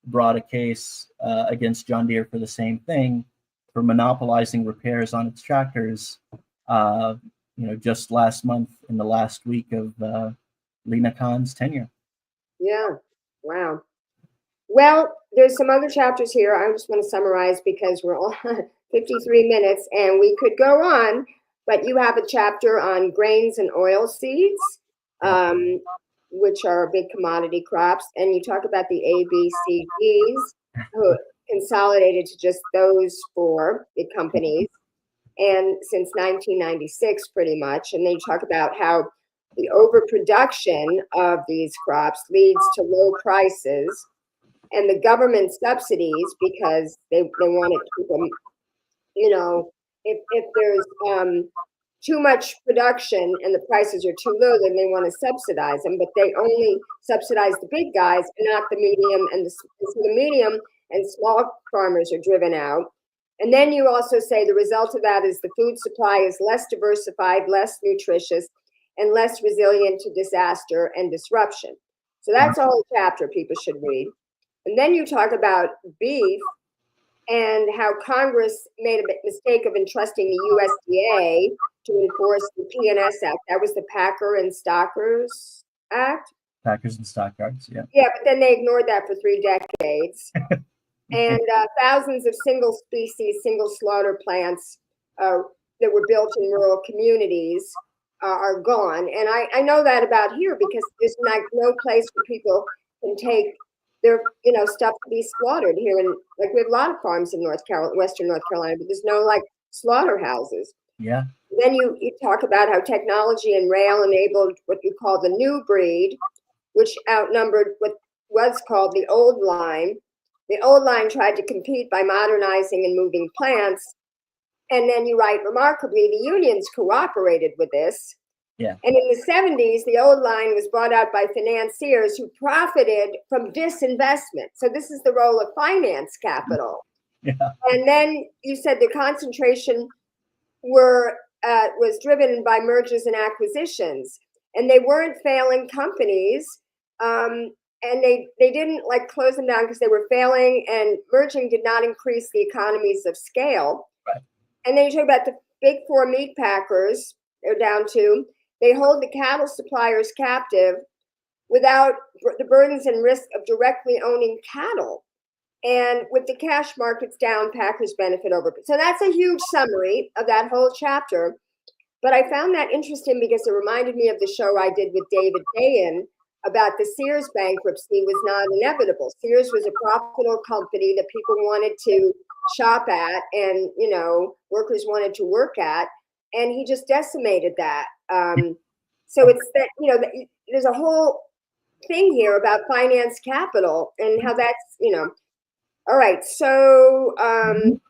brought a case against John Deere for the same thing, for monopolizing repairs on its tractors. Just last month, in the last week of Lina Khan's tenure. Yeah. Wow. Well, there's some other chapters here. I just want to summarize because we're all 53 minutes and we could go on, but you have a chapter on grains and oil seeds, which are big commodity crops. And you talk about the ABCDs, who consolidated to just those four big companies. And since 1996, pretty much. And then you talk about how the overproduction of these crops leads to low prices and the government subsidies, because they want to keep them, if there's too much production and the prices are too low, then they want to subsidize them, but they only subsidize the big guys and not the medium and the medium and small farmers are driven out. And then you also say the result of that is the food supply is less diversified, less nutritious, and less resilient to disaster and disruption. So that's a whole chapter people should read. And then you talk about beef and how Congress made a mistake of entrusting the USDA to enforce the P&S Act. That was the Packer and Stockers Act. Packers and Stockyards, yeah. Yeah, but then they ignored that for 3 decades. And thousands of single species, single slaughter plants that were built in rural communities are gone. And I know that about here because there's like no place where people can take their stuff to be slaughtered here. And like we have a lot of farms in Western North Carolina, but there's no like slaughterhouses. Yeah. Then you talk about how technology and rail enabled what you call the new breed, which outnumbered what was called the old line. The old line tried to compete by modernizing and moving plants. And then you write, remarkably, the unions cooperated with this. Yeah. And in the 70s, the old line was bought out by financiers who profited from disinvestment. So this is the role of finance capital. Yeah. And then you said the concentration was driven by mergers and acquisitions, and they weren't failing companies, and they didn't like close them down because they were failing, and merging did not increase the economies of scale. Right. And then you talk about the big four meat packers, they're down to, they hold the cattle suppliers captive without the burdens and risk of directly owning cattle. And with the cash markets down, packers benefit over. So that's a huge summary of that whole chapter. But I found that interesting because it reminded me of the show I did with David Dayen about the Sears bankruptcy was not inevitable. Sears was a profitable company that people wanted to shop at and, workers wanted to work at. And he just decimated that. So it's that, there's a whole thing here about finance capital and how that's, all right, so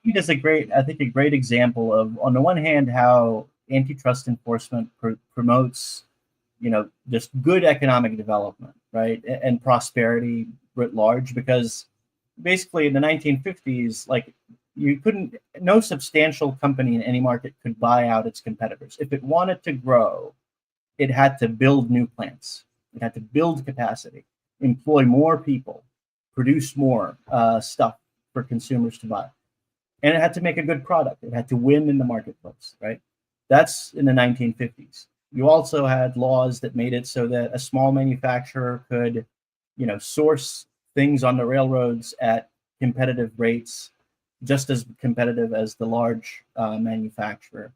It is a great example of, on the one hand, how antitrust enforcement promotes, just good economic development, right, and prosperity writ large. Because basically in the 1950s, like no substantial company in any market could buy out its competitors. If it wanted to grow, it had to build new plants. It had to build capacity, employ more people, produce more stuff for consumers to buy. And it had to make a good product. It had to win in the marketplace, right? That's in the 1950s. You also had laws that made it so that a small manufacturer could, source things on the railroads at competitive rates, just as competitive as the large manufacturer.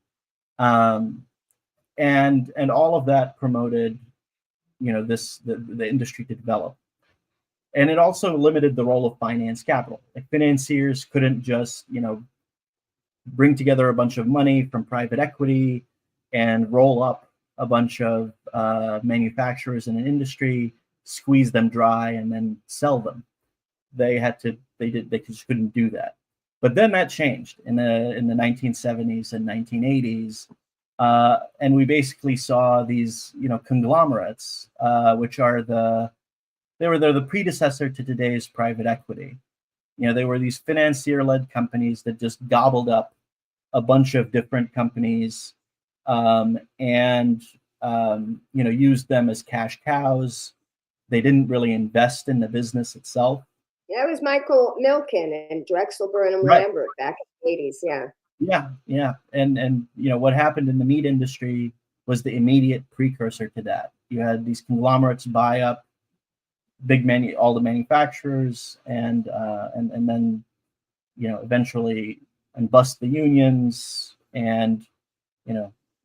And all of that promoted, the industry to develop. And it also limited the role of finance capital. Like financiers couldn't just, bring together a bunch of money from private equity and roll up a bunch of manufacturers in an industry, squeeze them dry, and then sell them. They just couldn't do that. But then that changed in the 1970s and 1980s. And we basically saw these, conglomerates, which are they're the predecessor to today's private equity. They were these financier-led companies that just gobbled up a bunch of different companies, and used them as cash cows. They didn't really invest in the business itself. Yeah, it was Michael Milken and Drexel Burnham Right. Lambert back in the 80s. Yeah. Yeah. And what happened in the meat industry was the immediate precursor to that. You had these conglomerates buy up all the manufacturers, and then eventually bust the unions and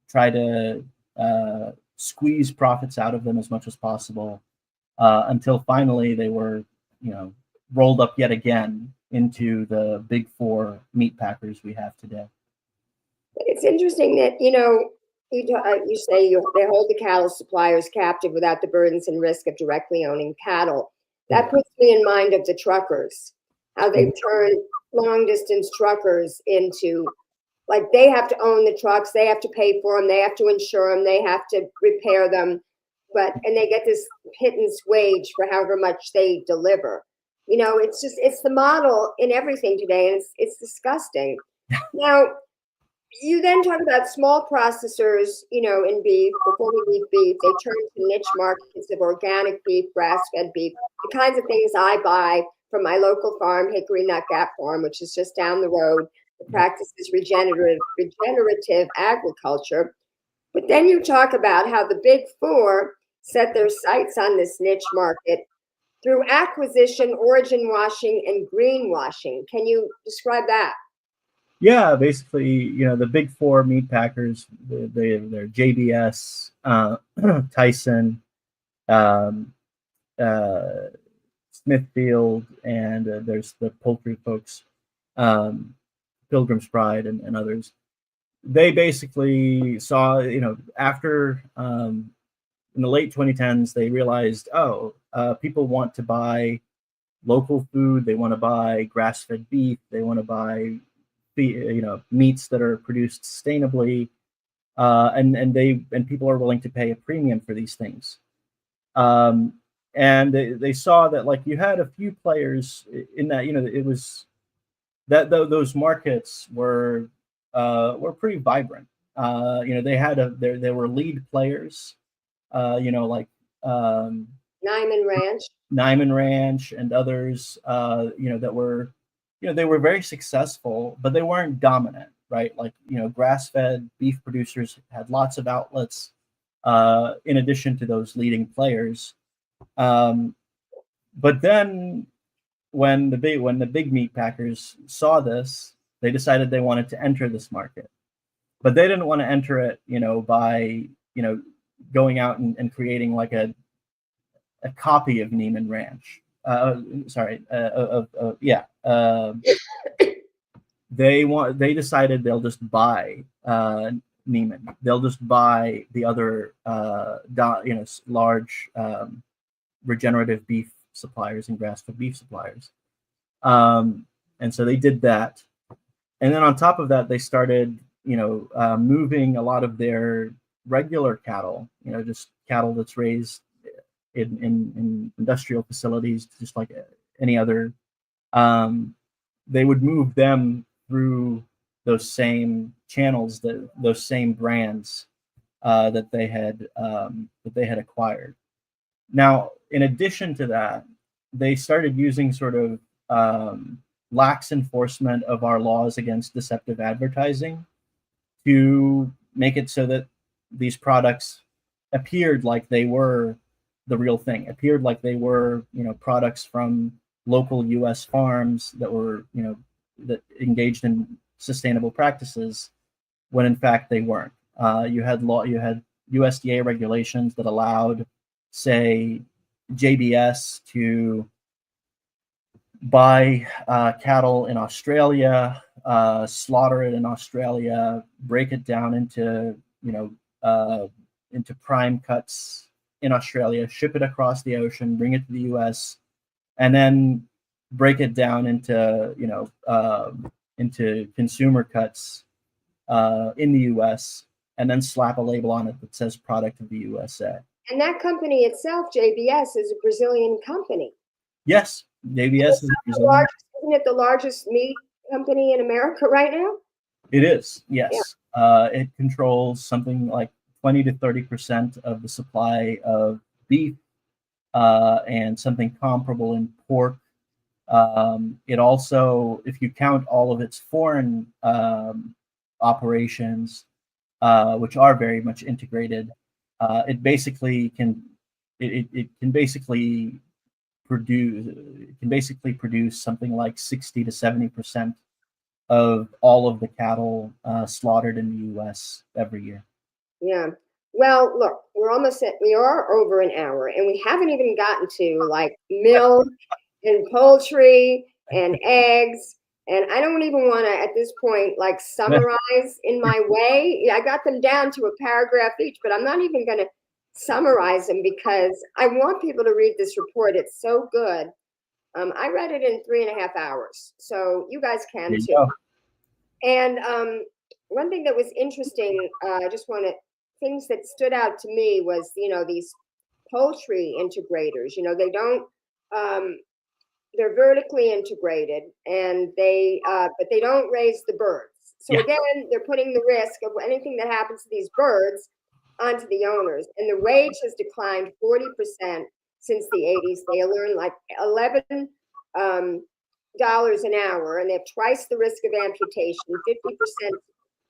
try to squeeze profits out of them as much as possible, until finally they were rolled up yet again into the big four meat packers we have today. It's interesting that you say they hold the cattle suppliers captive without the burdens and risk of directly owning cattle. That puts me in mind of the truckers, how they've turned long distance truckers into, like, they have to own the trucks, they have to pay for them, they have to insure them, they have to repair them, and they get this pittance wage for however much they deliver. It's the model in everything today, and it's disgusting. Now, you then talk about small processors, in beef. Before we leave beef, they turn to niche markets of organic beef, grass-fed beef, the kinds of things I buy from my local farm, Hickory Nut Gap Farm, which is just down the road. The practice is regenerative agriculture. But then you talk about how the big four set their sights on this niche market through acquisition, origin washing, and greenwashing. Can you describe that? Yeah, basically, you know, the big four meat packers, they're JBS, Tyson, um, uh, Smithfield, and there's the poultry folks, um, Pilgrim's Pride, and others. They basically saw, you know, after in the late 2010s, they realized, oh, people want to buy local food. They want to buy grass-fed beef. They want to buy, you know, meats that are produced sustainably, and people are willing to pay a premium for these things. Um, and they saw that, like, you had a few players in that, you know, it was that those markets were pretty vibrant. You know, they had there were lead players, you know, like um, Nyman Ranch. Nyman Ranch and others, you know, that were, you know, they were very successful, but they weren't dominant, right? Like, you know, grass-fed beef producers had lots of outlets, in addition to those leading players. Um, but then when the big meat packers saw this, they decided they wanted to enter this market, but they didn't want to enter it, you know, by, you know, going out and creating like a copy of Neiman Ranch. Sorry, yeah. They decided they'll just buy Neiman. They'll just buy the other you know, large regenerative beef suppliers and grass-fed beef suppliers. And so they did that, and then on top of that, they started, you know, moving a lot of their regular cattle, you know, just cattle that's raised in industrial facilities, just like any other. Um, they would move them through those same channels, those same brands that they had acquired. Now, in addition to that, they started using sort of lax enforcement of our laws against deceptive advertising to make it so that these products appeared like they were the real thing, appeared like they were, you know, products from local U.S. farms that were, you know, that engaged in sustainable practices, when in fact they weren't. You had USDA regulations that allowed, say, JBS to buy cattle in Australia, slaughter it in Australia, break it down into, you know, into prime cuts in Australia, ship it across the ocean, bring it to the U.S., and then break it down into, you know, into consumer cuts in the U.S., and then slap a label on it that says "Product of the USA." And that company itself, JBS, is a Brazilian company. Yes, JBS is Brazilian. Isn't it the largest meat company in America right now? It is, yes. It controls something like 20 to 30% of the supply of beef, and something comparable in pork. It also, if you count all of its foreign operations, which are very much integrated, it basically it can basically produce something like 60 to 70% of all of the cattle slaughtered in the U.S. every year. Yeah. Well, look, we are over an hour, and we haven't even gotten to like milk and poultry and eggs. And I don't even want to, at this point, like summarize in my way. I got them down to a paragraph each, but I'm not even going to summarize them because I want people to read this report. It's so good. I read it in 3.5 hours, so you guys can too. Go. And one thing that was interesting, I just want to, things that stood out to me was, you know, these poultry integrators, you know, they don't, they're vertically integrated, and but they don't raise the birds. So again, they're putting the risk of anything that happens to these birds onto the owners. And the wage has declined 40% since the 80s. They earn like $11 an hour, and they have twice the risk of amputation, 50%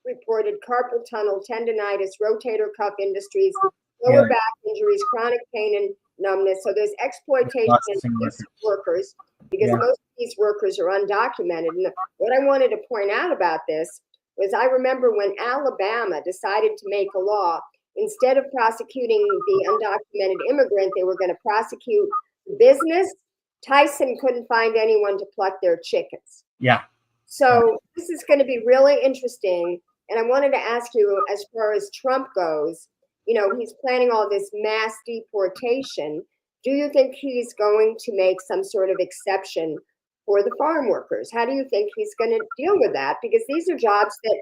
reported carpal tunnel, tendonitis, rotator cuff injuries, lower back injuries, chronic pain, and numbness. So there's exploitation of Processing these workers. workers because Yeah. most of these workers are undocumented. And what I wanted to point out about this was I remember when Alabama decided to make a law, instead of prosecuting the undocumented immigrant, they were going to prosecute the business. Tyson couldn't find anyone to pluck their chickens. Yeah. So this is going to be really interesting. And I wanted to ask you, as far as Trump goes, you know, he's planning all this mass deportation. Do you think he's going to make some sort of exception for the farm workers? How do you think he's going to deal with that? Because these are jobs that,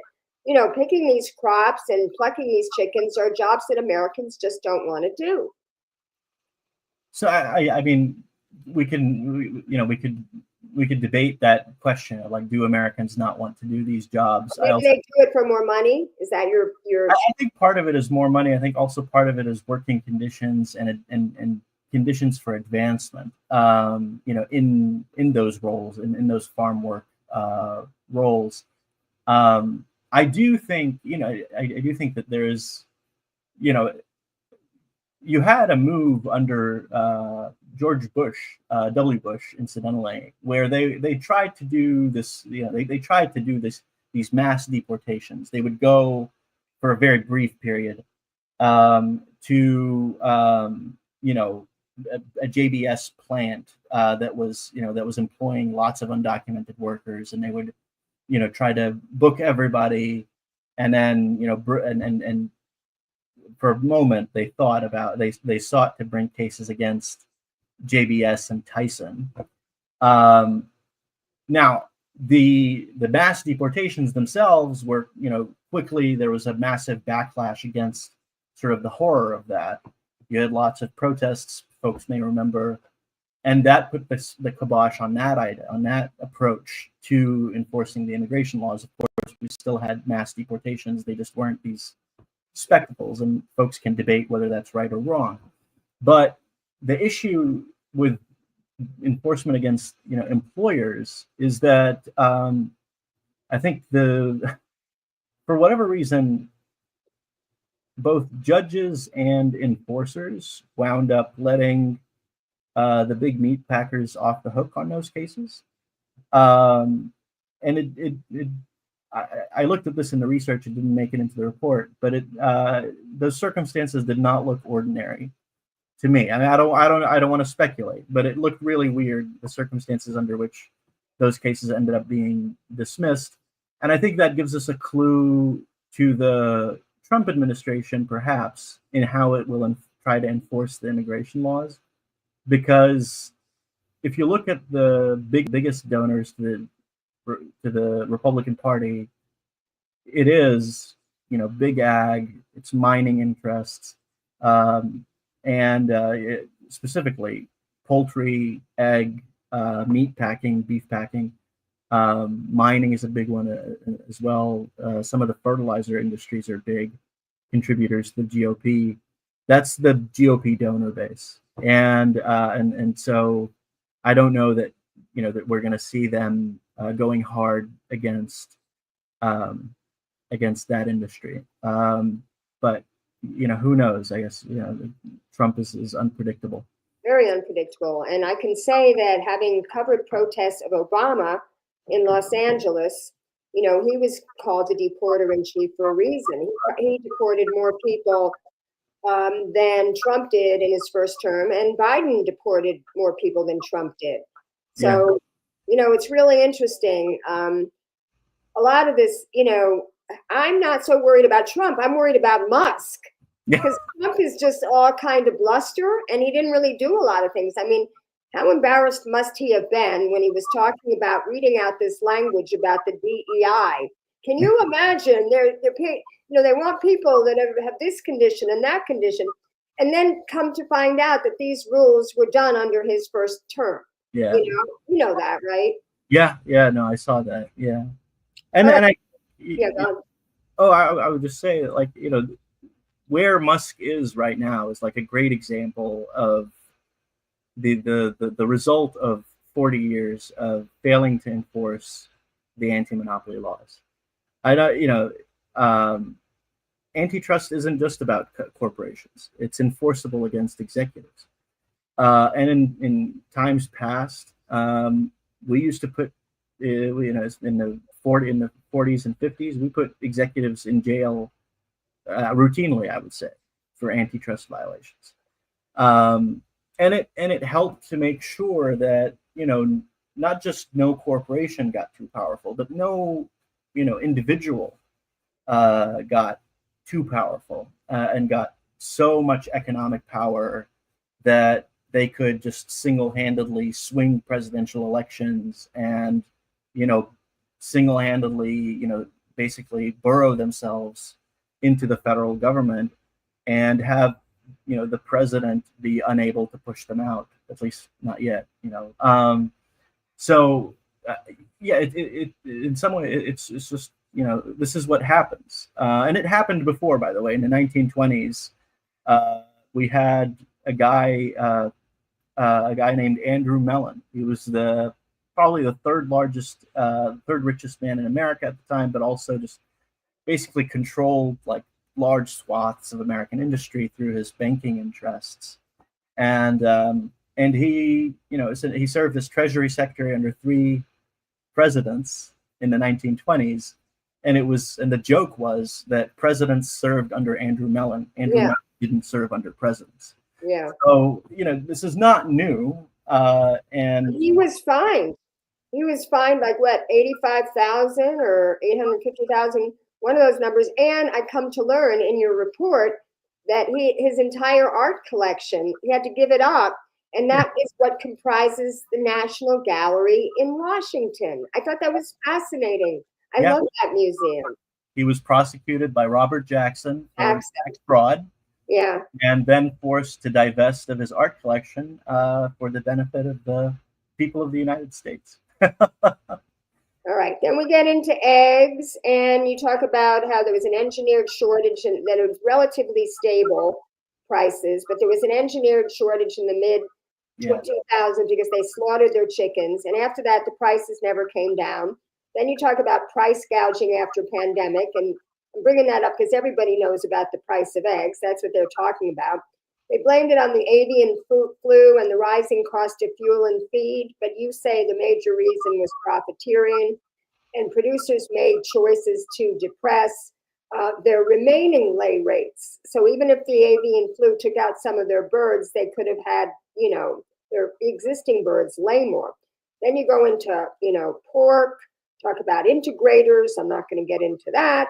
you know, picking these crops and plucking these chickens are jobs that Americans just don't want to do. So I mean, we could debate that question of, like, do Americans not want to do these jobs? Maybe they do it for more money. Is that your? I think part of it is more money. I think also part of it is working conditions and conditions for advancement. You know, in those roles, in those farm work roles. I do think, you know, I do think that there is, you know, you had a move under George Bush, W. Bush, incidentally, where they tried to do this. You know, they tried to do these mass deportations. They would go for a very brief period to you know, a JBS plant that was, you know, that was employing lots of undocumented workers, and they would, you know, try to book everybody, and then, you know, and for a moment they thought about, they sought to bring cases against JBS and Tyson. Now the mass deportations themselves were, you know, quickly there was a massive backlash against sort of the horror of that. You had lots of protests, folks may remember, and that put the kibosh on that idea, on that approach to enforcing the immigration laws. Of course, we still had mass deportations; they just weren't these spectacles, and folks can debate whether that's right or wrong. But the issue with enforcement against, you know, employers is that I think for whatever reason, both judges and enforcers wound up letting the big meat packers off the hook on those cases. And I looked at this in the research. It didn't make it into the report, but those circumstances did not look ordinary to me. I mean, I don't want to speculate, but it looked really weird, the circumstances under which those cases ended up being dismissed. And I think that gives us a clue to the Trump administration, perhaps, in how it will try to enforce the immigration laws. Because if you look at the biggest donors to the Republican Party, it is, you know, big ag, it's mining interests, and specifically poultry, egg, meat packing, beef packing. Mining is a big one as well. Some of the fertilizer industries are big contributors to the GOP. That's the GOP donor base, and so I don't know that, you know, that we're going to see them going hard against that industry. But, you know, who knows? I guess, you know, Trump is unpredictable. Very unpredictable. And I can say that, having covered protests of Obama in Los Angeles, you know, he was called the deporter in chief for a reason. He deported more people than Trump did in his first term, and Biden deported more people than Trump did. So, you know, it's really interesting. A lot of this, you know, I'm not so worried about Trump. I'm worried about Musk, because Trump is just all kind of bluster, and he didn't really do a lot of things. I mean, how embarrassed must he have been when he was talking about reading out this language about the DEI? Can you imagine? They're you know, they want people that have this condition and that condition, and then come to find out that these rules were done under his first term. Yeah, you know that, right? Yeah, no, I saw that. Yeah, I would just say, like, you know, where Musk is right now is like a great example of the result of 40 years of failing to enforce the anti-monopoly laws. I know, you know, antitrust isn't just about corporations. It's enforceable against executives. And in times past, we used to put, in the 40s and 50s, we put executives in jail routinely, I would say, for antitrust violations. And it helped to make sure that, not just no corporation got too powerful, but no, individual got too powerful and got so much economic power that they could just single-handedly swing presidential elections and, single-handedly, basically burrow themselves into the federal government and have, the president be unable to push them out, at least not yet, So, yeah, it in some way, it's just, this is what happens. And it happened before, by the way, in the 1920s. We had a guy named Andrew Mellon. He was probably the third richest man in America at the time, but also just basically controlled like large swaths of American industry through his banking interests. And he, he served as Treasury Secretary under 3 presidents in the 1920s. And the joke was that presidents served under Andrew Mellon. Andrew Mellon didn't serve under presidents. Yeah. So, this is not new. And he was fined. He was fined like what, 85,000 or 850,000, one of those numbers. And I come to learn in your report that his entire art collection, he had to give it up. And that is what comprises the National Gallery in Washington. I thought that was fascinating. I love that museum. He was prosecuted by Robert Jackson for tax fraud. Yeah. And then forced to divest of his art collection for the benefit of the people of the United States. All right. Then we get into eggs, and you talk about how there was an engineered shortage and that it was relatively stable prices, but there was an engineered shortage in the mid 2000s because they slaughtered their chickens. And after that, the prices never came down. Then you talk about price gouging after pandemic, and I'm bringing that up because everybody knows about the price of eggs. That's what they're talking about. They blamed it on the avian flu and the rising cost of fuel and feed, but you say the major reason was profiteering, and producers made choices to depress their remaining lay rates. So even if the avian flu took out some of their birds, they could have had, their existing birds lay more. Then you go into, pork, talk about integrators. I'm not going to get into that.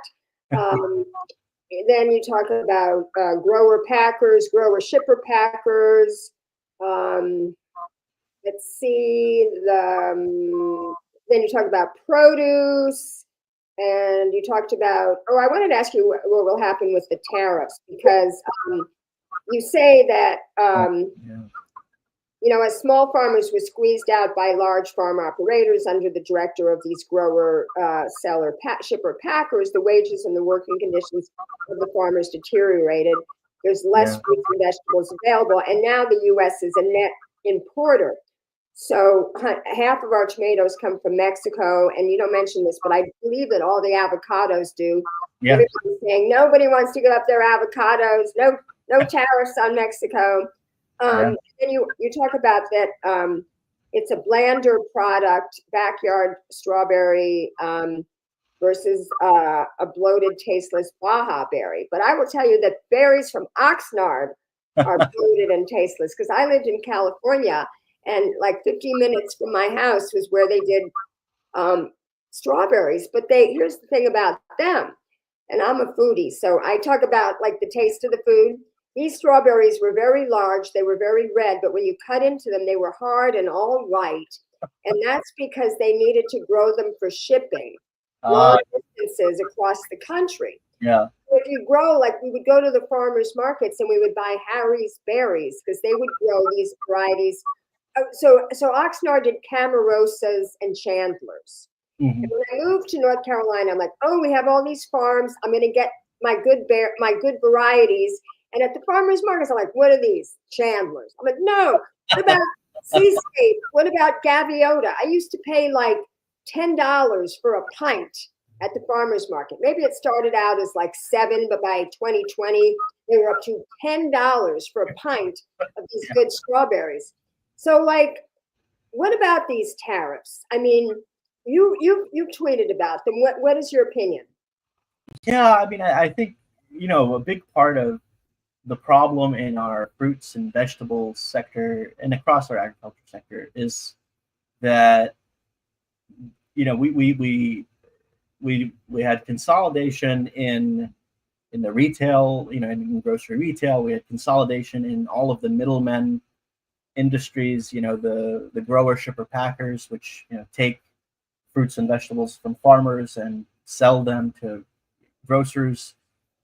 Then you talk about grower packers, grower shipper packers. Let's see. Then you talk about produce, and you talked about. Oh, I wanted to ask you what will happen with the tariffs, because you say that as small farmers were squeezed out by large farm operators under the director of these grower, seller, shipper, packers, the wages and the working conditions of the farmers deteriorated. There's less fruits and vegetables available, and now the U.S. is a net importer. So half of our tomatoes come from Mexico, and you don't mention this, but I believe that all the avocados do. Yeah. Everybody's saying nobody wants to give up their avocados. No tariffs on Mexico. And you talk about that it's a blander product, backyard strawberry versus a bloated, tasteless Baja berry. But I will tell you that berries from Oxnard are bloated and tasteless, because I lived in California, and like 15 minutes from my house was where they did strawberries. But here's the thing about them, and I'm a foodie, so I talk about like the taste of the food. These strawberries were very large, they were very red, but when you cut into them, they were hard and all white. And that's because they needed to grow them for shipping long distances across the country. Yeah. So if you grow, like we would go to the farmers markets and we would buy Harry's berries because they would grow these varieties. So Oxnard did Camarosas and Chandlers. Mm-hmm. And when I moved to North Carolina, I'm like, oh, we have all these farms. I'm going to get my good varieties. And at the farmers markets, I'm like, what are these? Chandlers. I'm like, no. What about Seascape? What about Gaviota? I used to pay like $10 for a pint at the farmer's market. Maybe it started out as like 7, but by 2020, they were up to $10 for a pint of these good strawberries. So like, what about these tariffs? I mean, you tweeted about them. What is your opinion? Yeah, I mean, I think, a big part of the problem in our fruits and vegetables sector and across our agriculture sector is that, we had consolidation in the retail, in grocery retail. We had consolidation in all of the middlemen industries, the grower, shipper, packers, which take fruits and vegetables from farmers and sell them to grocers.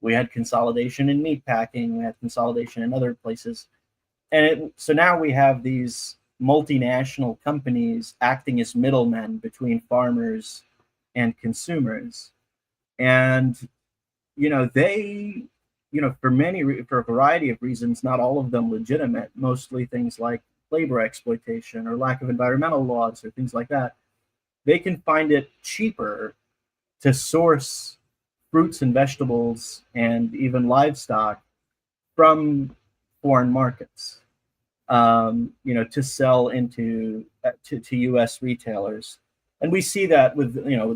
We had consolidation in meat packing. We had consolidation in other places, and so now we have these multinational companies acting as middlemen between farmers and consumers, and they, for a variety of reasons, not all of them legitimate, mostly things like labor exploitation or lack of environmental laws or things like that, they can find it cheaper to source fruits and vegetables and even livestock from foreign markets, to sell into to U.S. retailers. And we see that with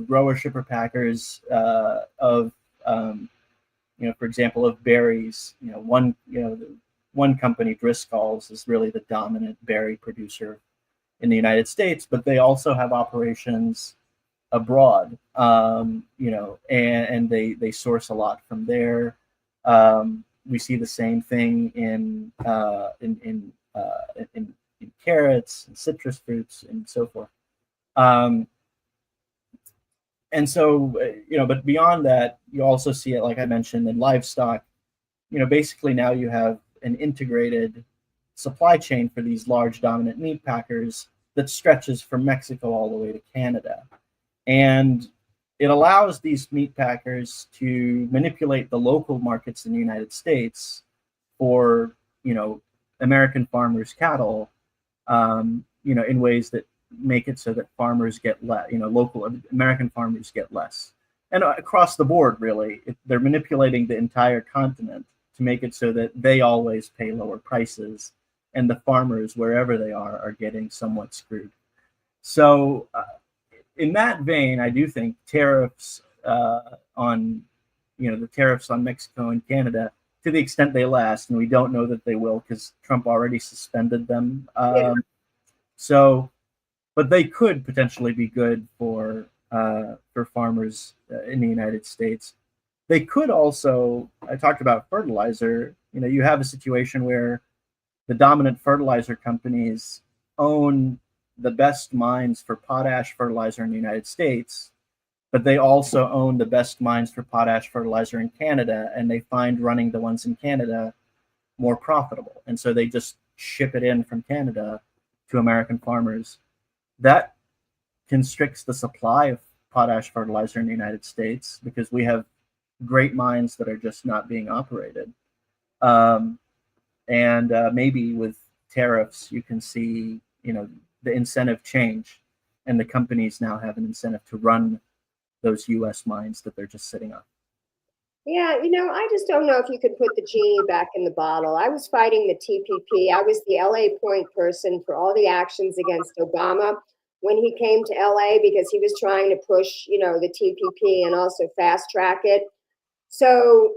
grower, shipper, packers of for example, of berries. One company, Driscoll's, is really the dominant berry producer in the United States, but they also have operations abroad, and they source a lot from there. We see the same thing in carrots and citrus fruits and so forth. And so, but beyond that, you also see it, like I mentioned, in livestock. Basically now you have an integrated supply chain for these large dominant meat packers that stretches from Mexico all the way to Canada. And it allows these meat packers to manipulate the local markets in the United States for, American farmers' cattle, in ways that make it so that farmers get less, local American farmers get less. And across the board, really, they're manipulating the entire continent to make it so that they always pay lower prices, and the farmers, wherever they are getting somewhat screwed. So in that vein, I do think tariffs on, the tariffs on Mexico and Canada, to the extent they last, and we don't know that they will because Trump already suspended them. But they could potentially be good for farmers in the United States. They could also, I talked about fertilizer. You have a situation where the dominant fertilizer companies own the best mines for potash fertilizer in the United States, but they also own the best mines for potash fertilizer in Canada, and they find running the ones in Canada more profitable. And so they just ship it in from Canada to American farmers. That constricts the supply of potash fertilizer in the United States because we have great mines that are just not being operated. Maybe with tariffs, you can see, the incentive change, and the companies now have an incentive to run those U.S. mines that they're just sitting on. Yeah, I just don't know if you could put the genie back in the bottle. I was fighting the TPP. I was the LA point person for all the actions against Obama when he came to LA because he was trying to push, the TPP and also fast track it. So,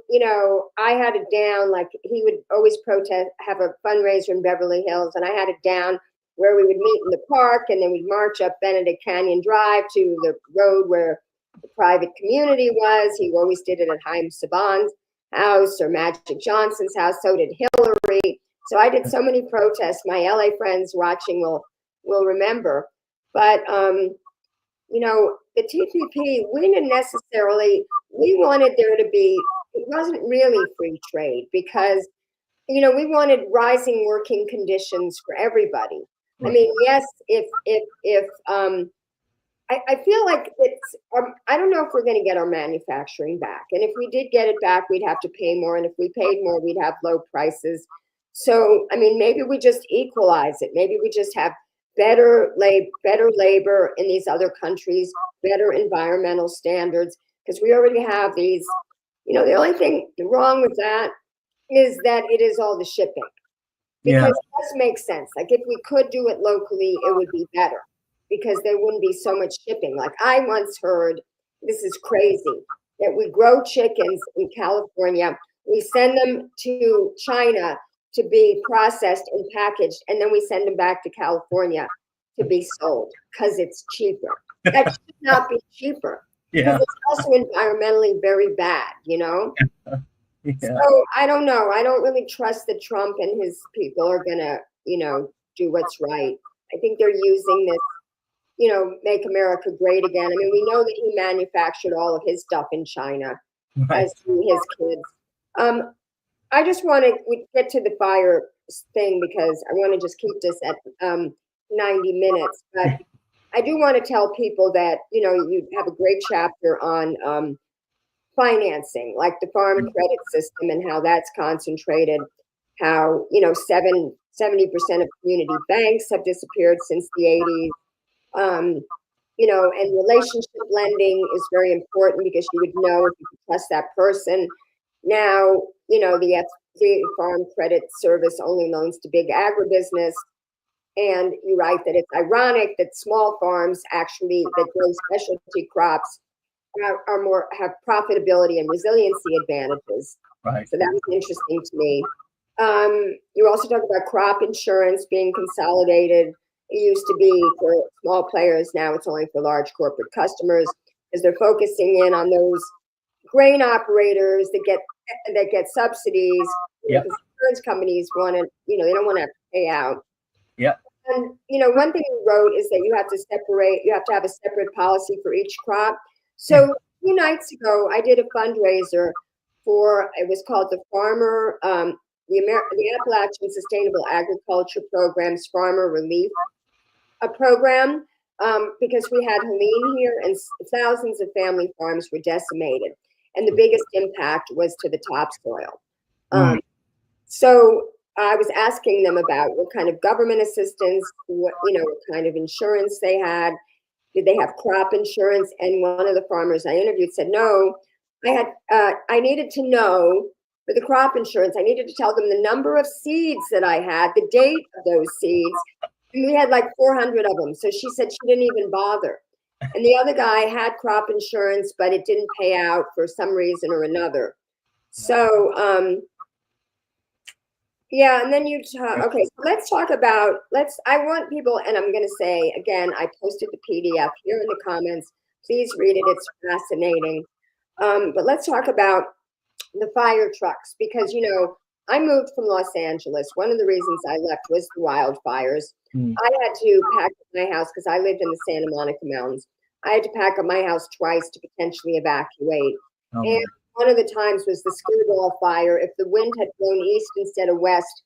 I had it down, like he would always protest, have a fundraiser in Beverly Hills, and I had it down where we would meet in the park, and then we'd march up Benedict Canyon Drive to the road where the private community was. He always did it at Haim Saban's house or Magic Johnson's house. So did Hillary. So I did so many protests. My LA friends watching will remember. But the TPP, we didn't necessarily. We wanted there to be. It wasn't really free trade because we wanted rising working conditions for everybody. Right. I mean, yes, if I feel like it's, I don't know if we're going to get our manufacturing back. And if we did get it back, we'd have to pay more. And if we paid more, we'd have low prices. So, I mean, maybe we just equalize it. Maybe we just have better labor in these other countries, better environmental standards. because we already have these. The only thing wrong with that is that it is all the shipping, because it does make sense. Like if we could do it locally, it would be better because there wouldn't be so much shipping. Like I once heard, this is crazy, that we grow chickens in California, we send them to China to be processed and packaged, and then we send them back to California to be sold because it's cheaper. That should not be cheaper. Because it's also environmentally very bad, So I don't know. I don't really trust that Trump and his people are gonna, do what's right. I think they're using this, make America great again. I mean, we know that he manufactured all of his stuff in China, as do his kids. I just want to get to the fire thing because I want to just keep this at 90 minutes. But I do want to tell people that, you have a great chapter on financing, like the farm credit system and how that's concentrated, how, 70% of community banks have disappeared since the 80s. And relationship lending is very important because you would know if you could trust that person. Now, the Farm Credit Service only loans to big agribusiness. And you write that it's ironic that small farms actually that grow specialty crops have profitability and resiliency advantages. Right. So that was interesting to me. You also talk about crop insurance being consolidated. It used to be for small players. Now it's only for large corporate customers because they're focusing in on those grain operators that get subsidies. Yep. Because insurance companies want to, they don't want to pay out. Yep. And, one thing you wrote is that you have to have a separate policy for each crop. So a few nights ago, I did a fundraiser it was called the Appalachian Sustainable Agriculture Program's Farmer Relief Program, because we had Helene here and thousands of family farms were decimated. And the biggest impact was to the topsoil. So I was asking them about what kind of government assistance, what kind of insurance they had. Did they have crop insurance? And one of the farmers I interviewed said, no, I needed to know for the crop insurance, I needed to tell them the number of seeds that I had, the date of those seeds. And we had like 400 of them. So she said she didn't even bother. And the other guy had crop insurance, but it didn't pay out for some reason or another. So, yeah, and then okay, so let's talk about, I want people, and I'm going to say, again, I posted the PDF here in the comments. Please read it. It's fascinating. But let's talk about the fire trucks because, I moved from Los Angeles. One of the reasons I left was the wildfires. I had to pack up my house because I lived in the Santa Monica Mountains. I had to pack up my house twice to potentially evacuate. And one of the times was the Skirball fire. If the wind had blown east instead of west,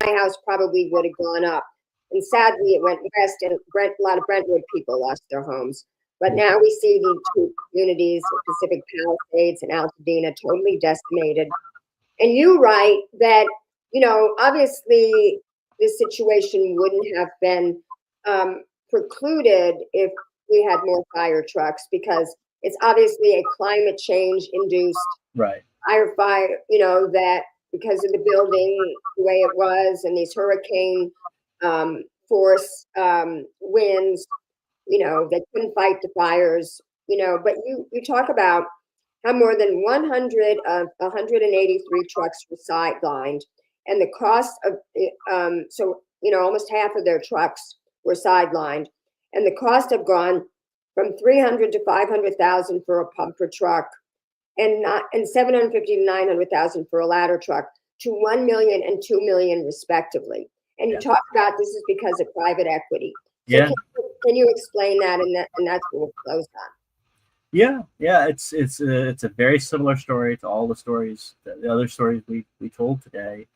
my house probably would have gone up. And sadly, it went west, and a lot of Brentwood people lost their homes. But now we see the two communities, Pacific Palisades and Altadena, totally decimated. And you write that, obviously this situation wouldn't have been precluded if we had more fire trucks because it's obviously a climate change induced fire, that because of the building the way it was and these hurricane force winds, they couldn't fight the fires, but you talk about how more than 100 of 183 trucks were sidelined and the cost of almost half of their trucks were sidelined and the cost have gone from 300 to 500,000 for a pumper truck and 750 to 900,000 for a ladder truck to 1 million and 2 million respectively. And you talk about this is because of private equity. So can you explain that? And that's what we'll close on. Yeah, it's a very similar story to all the stories, the other stories we told today.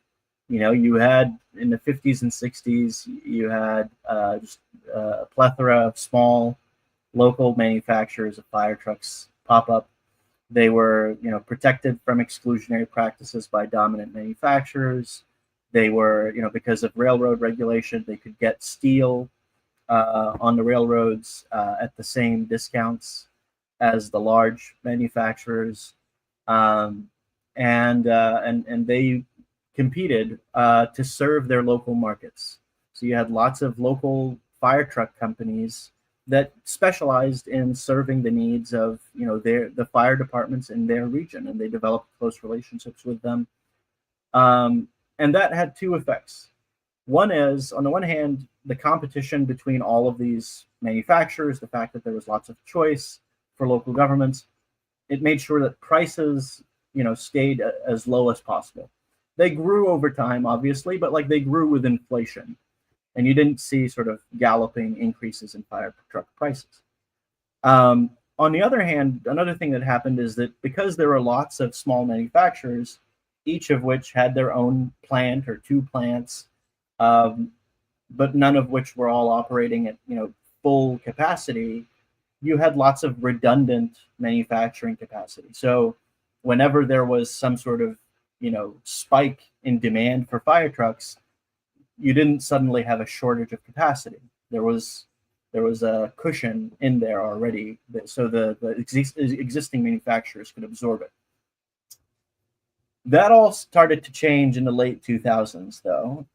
You had in the 50s and 60s, you had just a plethora of small local manufacturers of fire trucks pop up. They were, protected from exclusionary practices by dominant manufacturers. They were, because of railroad regulation, they could get steel on the railroads at the same discounts as the large manufacturers, um, and they competed to serve their local markets. So you had lots of local fire truck companies that specialized in serving the needs of the fire departments in their region, and they developed close relationships with them. And that had two effects. One is, on the one hand, the competition between all of these manufacturers, the fact that there was lots of choice for local governments, it made sure that prices, stayed as low as possible. They grew over time, obviously, but like they grew with inflation, and you didn't see sort of galloping increases in fire truck prices. On the other hand, another thing that happened is that because there were lots of small manufacturers, each of which had their own plant or two plants, but none of which were all operating at full capacity, you had lots of redundant manufacturing capacity. So whenever there was some sort of spike in demand for fire trucks, you didn't suddenly have a shortage of capacity. There was a cushion in there already, so the existing manufacturers could absorb it. That all started to change in the late 2000s, though.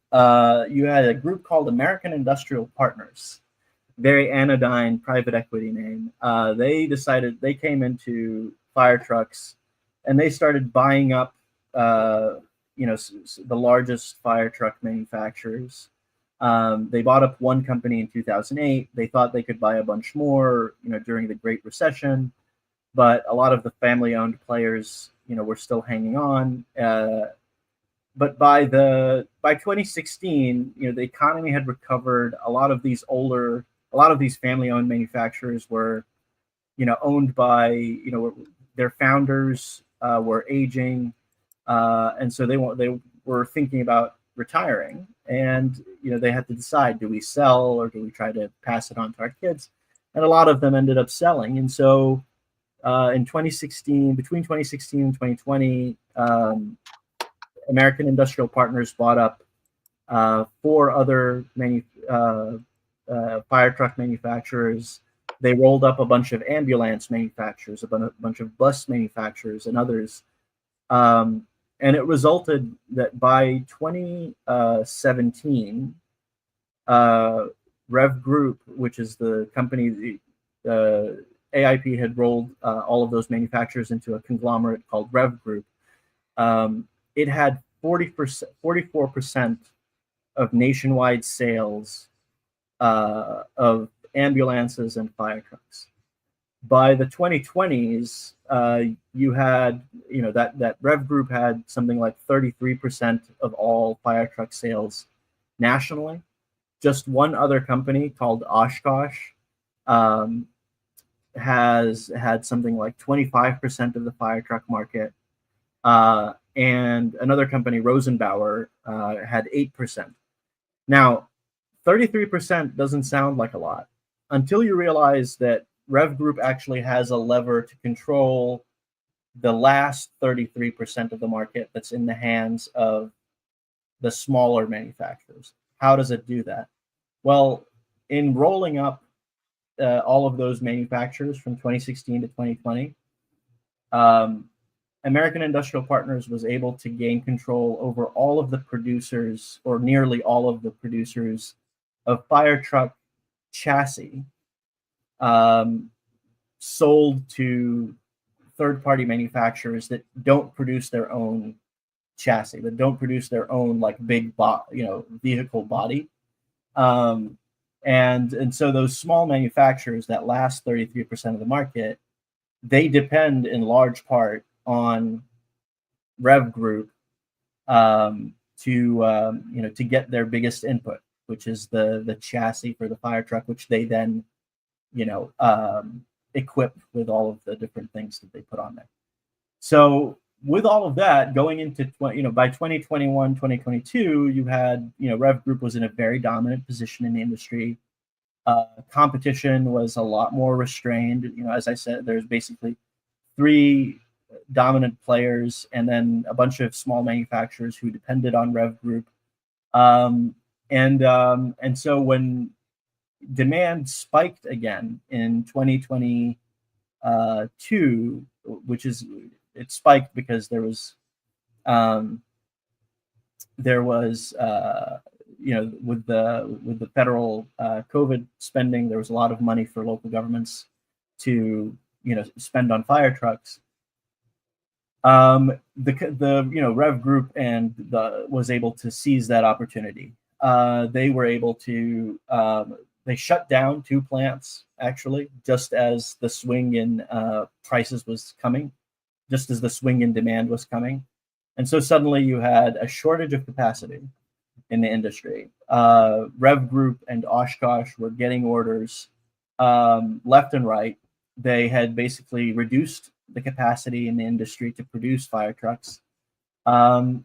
You had a group called American Industrial Partners, very anodyne private equity name. They came into fire trucks, and they started buying up, the largest fire truck manufacturers. They bought up one company in 2008. They thought they could buy a bunch more, during the Great Recession, but a lot of the family-owned players, were still hanging on. But by 2016, the economy had recovered. A lot of these family-owned manufacturers were, owned by, their founders were aging, and so they were thinking about retiring, and they had to decide: do we sell or do we try to pass it on to our kids? And a lot of them ended up selling, and so between 2016 and 2020, American Industrial Partners bought up 4 other fire truck manufacturers. They rolled up a bunch of ambulance manufacturers, a bunch of bus manufacturers, and others. And it resulted that by 2017, Rev Group, which is the company, AIP had rolled all of those manufacturers into a conglomerate called Rev Group. It had 44% of nationwide sales of ambulances and fire trucks. By the 2020s, you had, that Rev Group had something like 33% of all fire truck sales nationally. Just one other company called Oshkosh has had something like 25% of the fire truck market. And another company, Rosenbauer, had 8%. Now, 33% doesn't sound like a lot until you realize that Rev Group actually has a lever to control the last 33% of the market that's in the hands of the smaller manufacturers. How does it do that? Well, in rolling up all of those manufacturers from 2016 to 2020, American Industrial Partners was able to gain control over all of the producers, or nearly all of the producers, of fire truck chassis sold to third-party manufacturers that don't produce their own chassis, that don't produce their own big vehicle body. And so those small manufacturers, that last 33% of the market, they depend in large part on Rev Group to get their biggest input, which is the chassis for the fire truck, which they then equip with all of the different things that they put on there. So with all of that going into by 2021, 2022, you had Rev Group was in a very dominant position in the industry. Competition was a lot more restrained. As I said, there's basically 3 dominant players and then a bunch of small manufacturers who depended on Rev Group. And so when demand spiked again in 2022, two, which is it spiked because um, there was with the federal COVID spending, there was a lot of money for local governments to spend on fire trucks. The Rev Group was able to seize that opportunity. They were able to they shut down 2 plants actually, just as the swing in prices was coming, just as the swing in demand was coming, and so suddenly you had a shortage of capacity in the industry. Rev Group and Oshkosh were getting orders left and right. They had basically reduced the capacity in the industry to produce fire trucks, and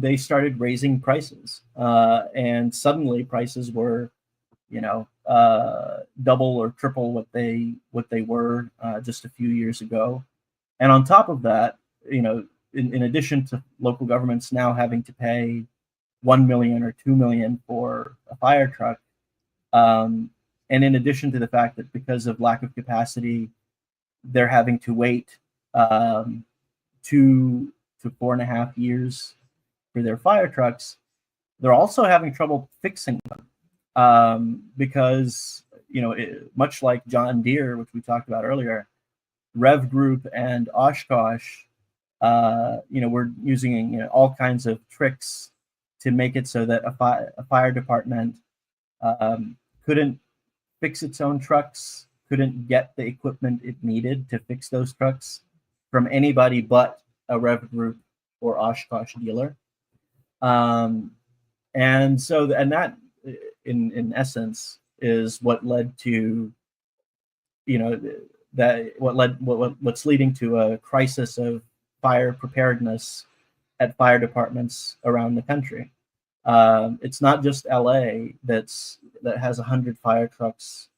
they started raising prices. And suddenly, prices were, double or triple what they were just a few years ago. And on top of that, in addition to local governments now having to pay $1 million or $2 million for a fire truck, and in addition to the fact that because of lack of capacity, they're having to wait 2 to 4.5 years for their fire trucks, they're also having trouble fixing them because, much like John Deere, which we talked about earlier, Rev Group and Oshkosh, we're using all kinds of tricks to make it so that a fire department couldn't fix its own trucks, couldn't get the equipment it needed to fix those trucks from anybody but a Rev Group or Oshkosh dealer. And that, in essence, is what led to, what's leading to a crisis of fire preparedness at fire departments around the country. It's not just LA that has 100 fire trucks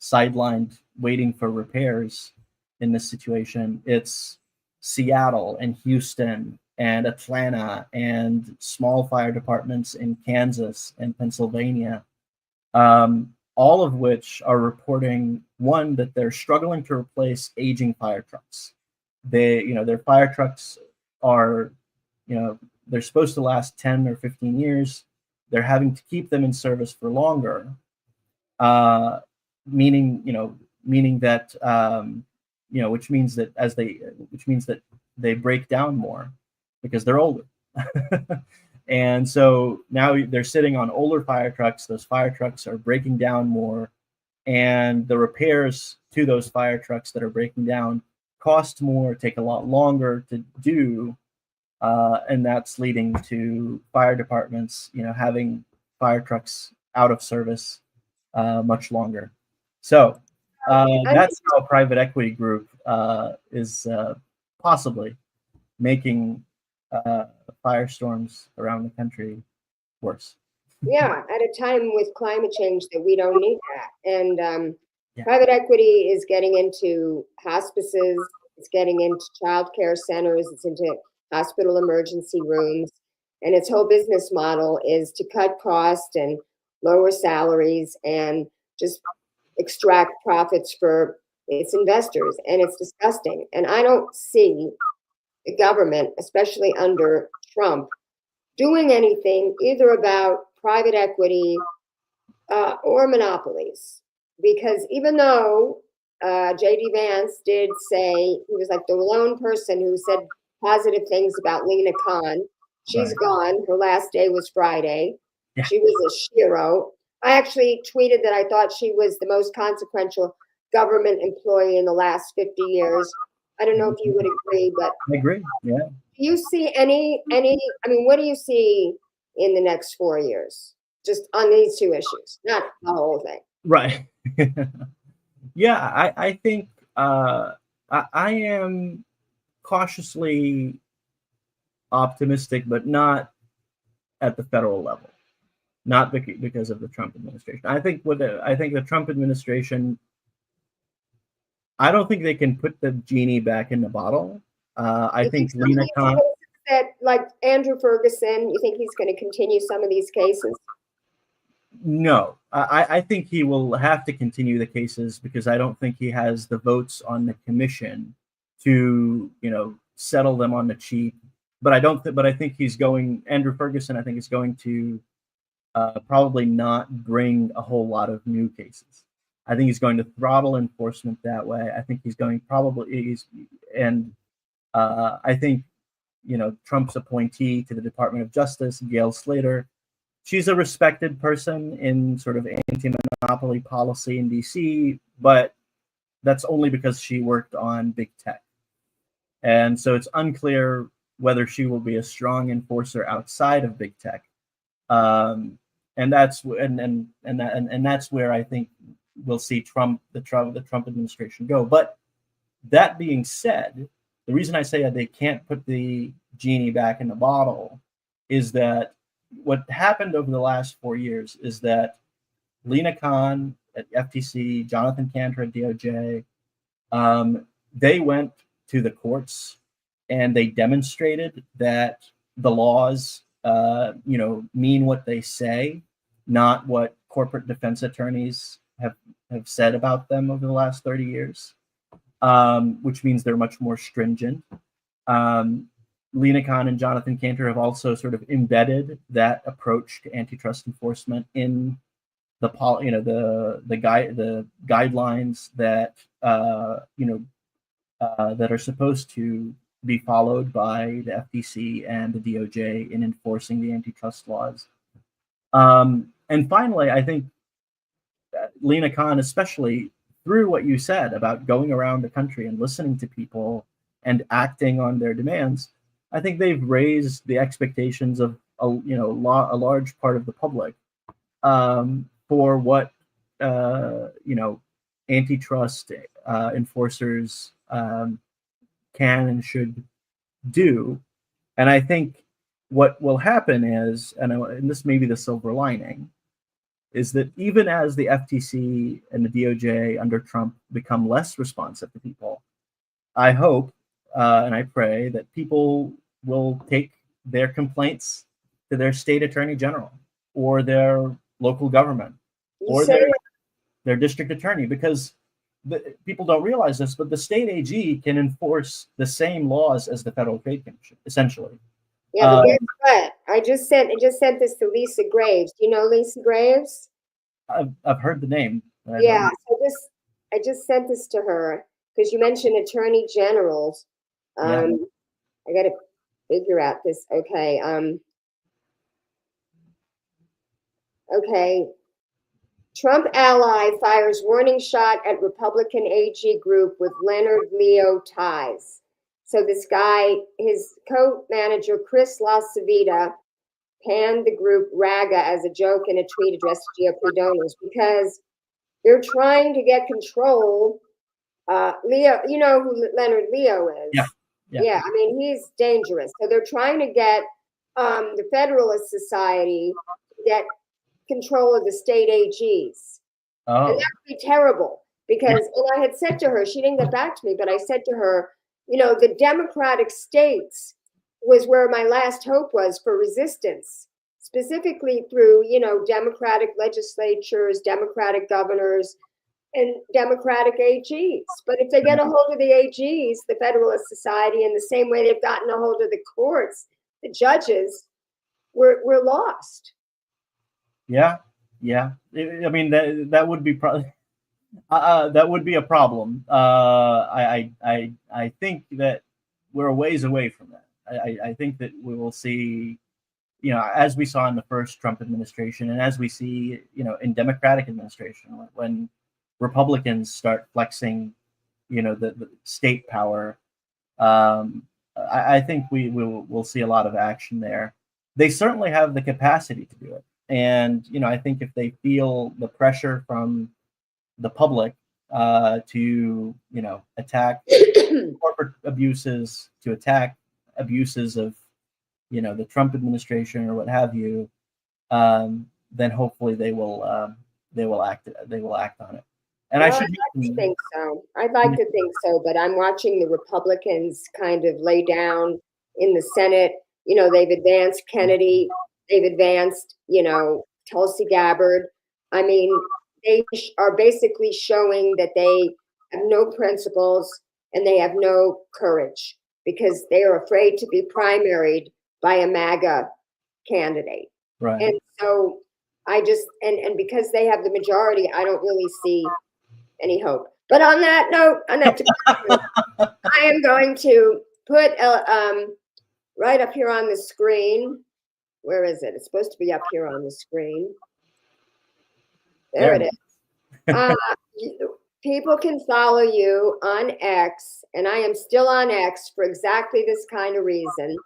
sidelined waiting for repairs in this situation. It's Seattle and Houston and Atlanta and small fire departments in Kansas and Pennsylvania, all of which are reporting, one, that they're struggling to replace aging fire trucks. Their fire trucks are, they're supposed to last 10 or 15 years. They're having to keep them in service for longer, meaning that, which means that they break down more because they're older. And so now they're sitting on older fire trucks. Those fire trucks are breaking down more, and the repairs to those fire trucks that are breaking down cost more, take a lot longer to do, and that's leading to fire departments, having fire trucks out of service much longer. So that's how a private equity group is possibly making firestorms around the country worse. Yeah, at a time with climate change that we don't need that. And private equity is getting into hospices, it's getting into childcare centers, it's into hospital emergency rooms, and its whole business model is to cut costs and lower salaries and just extract profits for its investors. And it's disgusting. And I don't see the government, especially under Trump, doing anything either about private equity or monopolies. Because even though J.D. Vance did say, he was like the lone person who said positive things about Lena Khan. She's gone. Her last day was Friday. Yeah. She was a shero. I actually tweeted that I thought she was the most consequential government employee in the last 50 years. I don't know if you would agree, but I agree. Yeah. Do you see any? I mean, what do you see in the next 4 years, just on these two issues, not the whole thing? Right. Yeah, I think I am cautiously optimistic, but not at the federal level, not because of the Trump administration. I think the Trump administration, I don't think they can put the genie back in the bottle. I think Lena Khan, that, like Andrew Ferguson, you think he's going to continue some of these cases? No, I think he will have to continue the cases because I don't think he has the votes on the commission to, settle them on the cheap. But I think he's going. Andrew Ferguson, I think, is going to probably not bring a whole lot of new cases. I think he's going to throttle enforcement that way. I think I think, Trump's appointee to the Department of Justice, Gail Slater, she's a respected person in sort of anti-monopoly policy in DC, but that's only because she worked on big tech. And so it's unclear whether she will be a strong enforcer outside of big tech. And that's where I think we'll see the Trump administration go. But that being said, the reason I say they can't put the genie back in the bottle is that what happened over the last 4 years is that Lena Khan at FTC, Jonathan Cantor at DOJ, they went to the courts and they demonstrated that the laws, mean what they say, not what corporate defense attorneys have said about them over the last 30 years, which means they're much more stringent. Lena Khan and Jonathan Cantor have also sort of embedded that approach to antitrust enforcement in the guidelines that that are supposed to be followed by the FTC and the DOJ in enforcing the antitrust laws. And finally, I think Lena Khan, especially through what you said about going around the country and listening to people and acting on their demands, I think they've raised the expectations of a large part of the public for what antitrust enforcers can and should do. And I think what will happen is, and this may be the silver lining, is that even as the FTC and the DOJ under Trump become less responsive to people, I hope and I pray that people will take their complaints to their state attorney general or their local government or their district attorney, because people don't realize this, but the state AG can enforce the same laws as the Federal Trade Commission, essentially. Yeah, but guess what? I just sent this to Lisa Graves. Do you know Lisa Graves? I've heard the name. Yeah, so I just sent this to her because you mentioned attorney generals. Yeah. I got to figure out this. Okay. Okay. Trump ally fires warning shot at Republican AG group with Leonard Leo ties. So this guy, his co-manager, Chris LaCivita, panned the group Raga as a joke in a tweet addressed to GOP donors because they're trying to get control. Leo, you know who Leonard Leo is? Yeah. I mean, he's dangerous. So they're trying to get the Federalist Society to get control of the state AGs. Oh. And that would be terrible because, and I had said to her, she didn't get back to me, but I said to her, the Democratic states was where my last hope was for resistance, specifically through, Democratic legislatures, Democratic governors, and Democratic AGs. But if they get a hold of the AGs, the Federalist Society, in the same way they've gotten a hold of the courts, the judges, we're lost. Yeah. I mean, that would be probably that would be a problem. I think that we're a ways away from that. I think that we will see, as we saw in the first Trump administration, and as we see, in Democratic administration, when Republicans start flexing, the state power. I think we'll see a lot of action there. They certainly have the capacity to do it. And, I think if they feel the pressure from the public to, attack corporate abuses, to attack abuses of, the Trump administration or what have you, then hopefully they will act on it. And I'd like to think so. I'd like to think so, but I'm watching the Republicans kind of lay down in the Senate. They've advanced Kennedy. They've advanced, Tulsi Gabbard. I mean, they are basically showing that they have no principles and they have no courage because they are afraid to be primaried by a MAGA candidate. Right. And so I just, and because they have the majority, I don't really see any hope. But on that note, I am going to put right up here on the screen. Where is it? It's supposed to be up here on the screen. There it is. People can follow you on X, and I am still on X for exactly this kind of reason,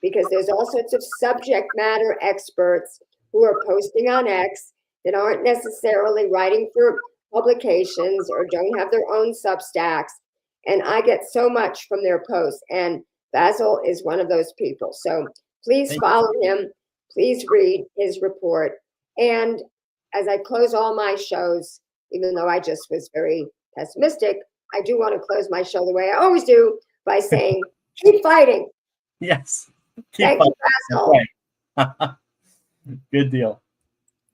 because there's all sorts of subject matter experts who are posting on X that aren't necessarily writing for publications or don't have their own Substacks. And I get so much from their posts, and Basel is one of those people. So please follow him. Please read his report. And as I close all my shows, even though I just was very pessimistic, I do want to close my show the way I always do by saying, keep fighting. Yes. Thank you, Basel. Good deal.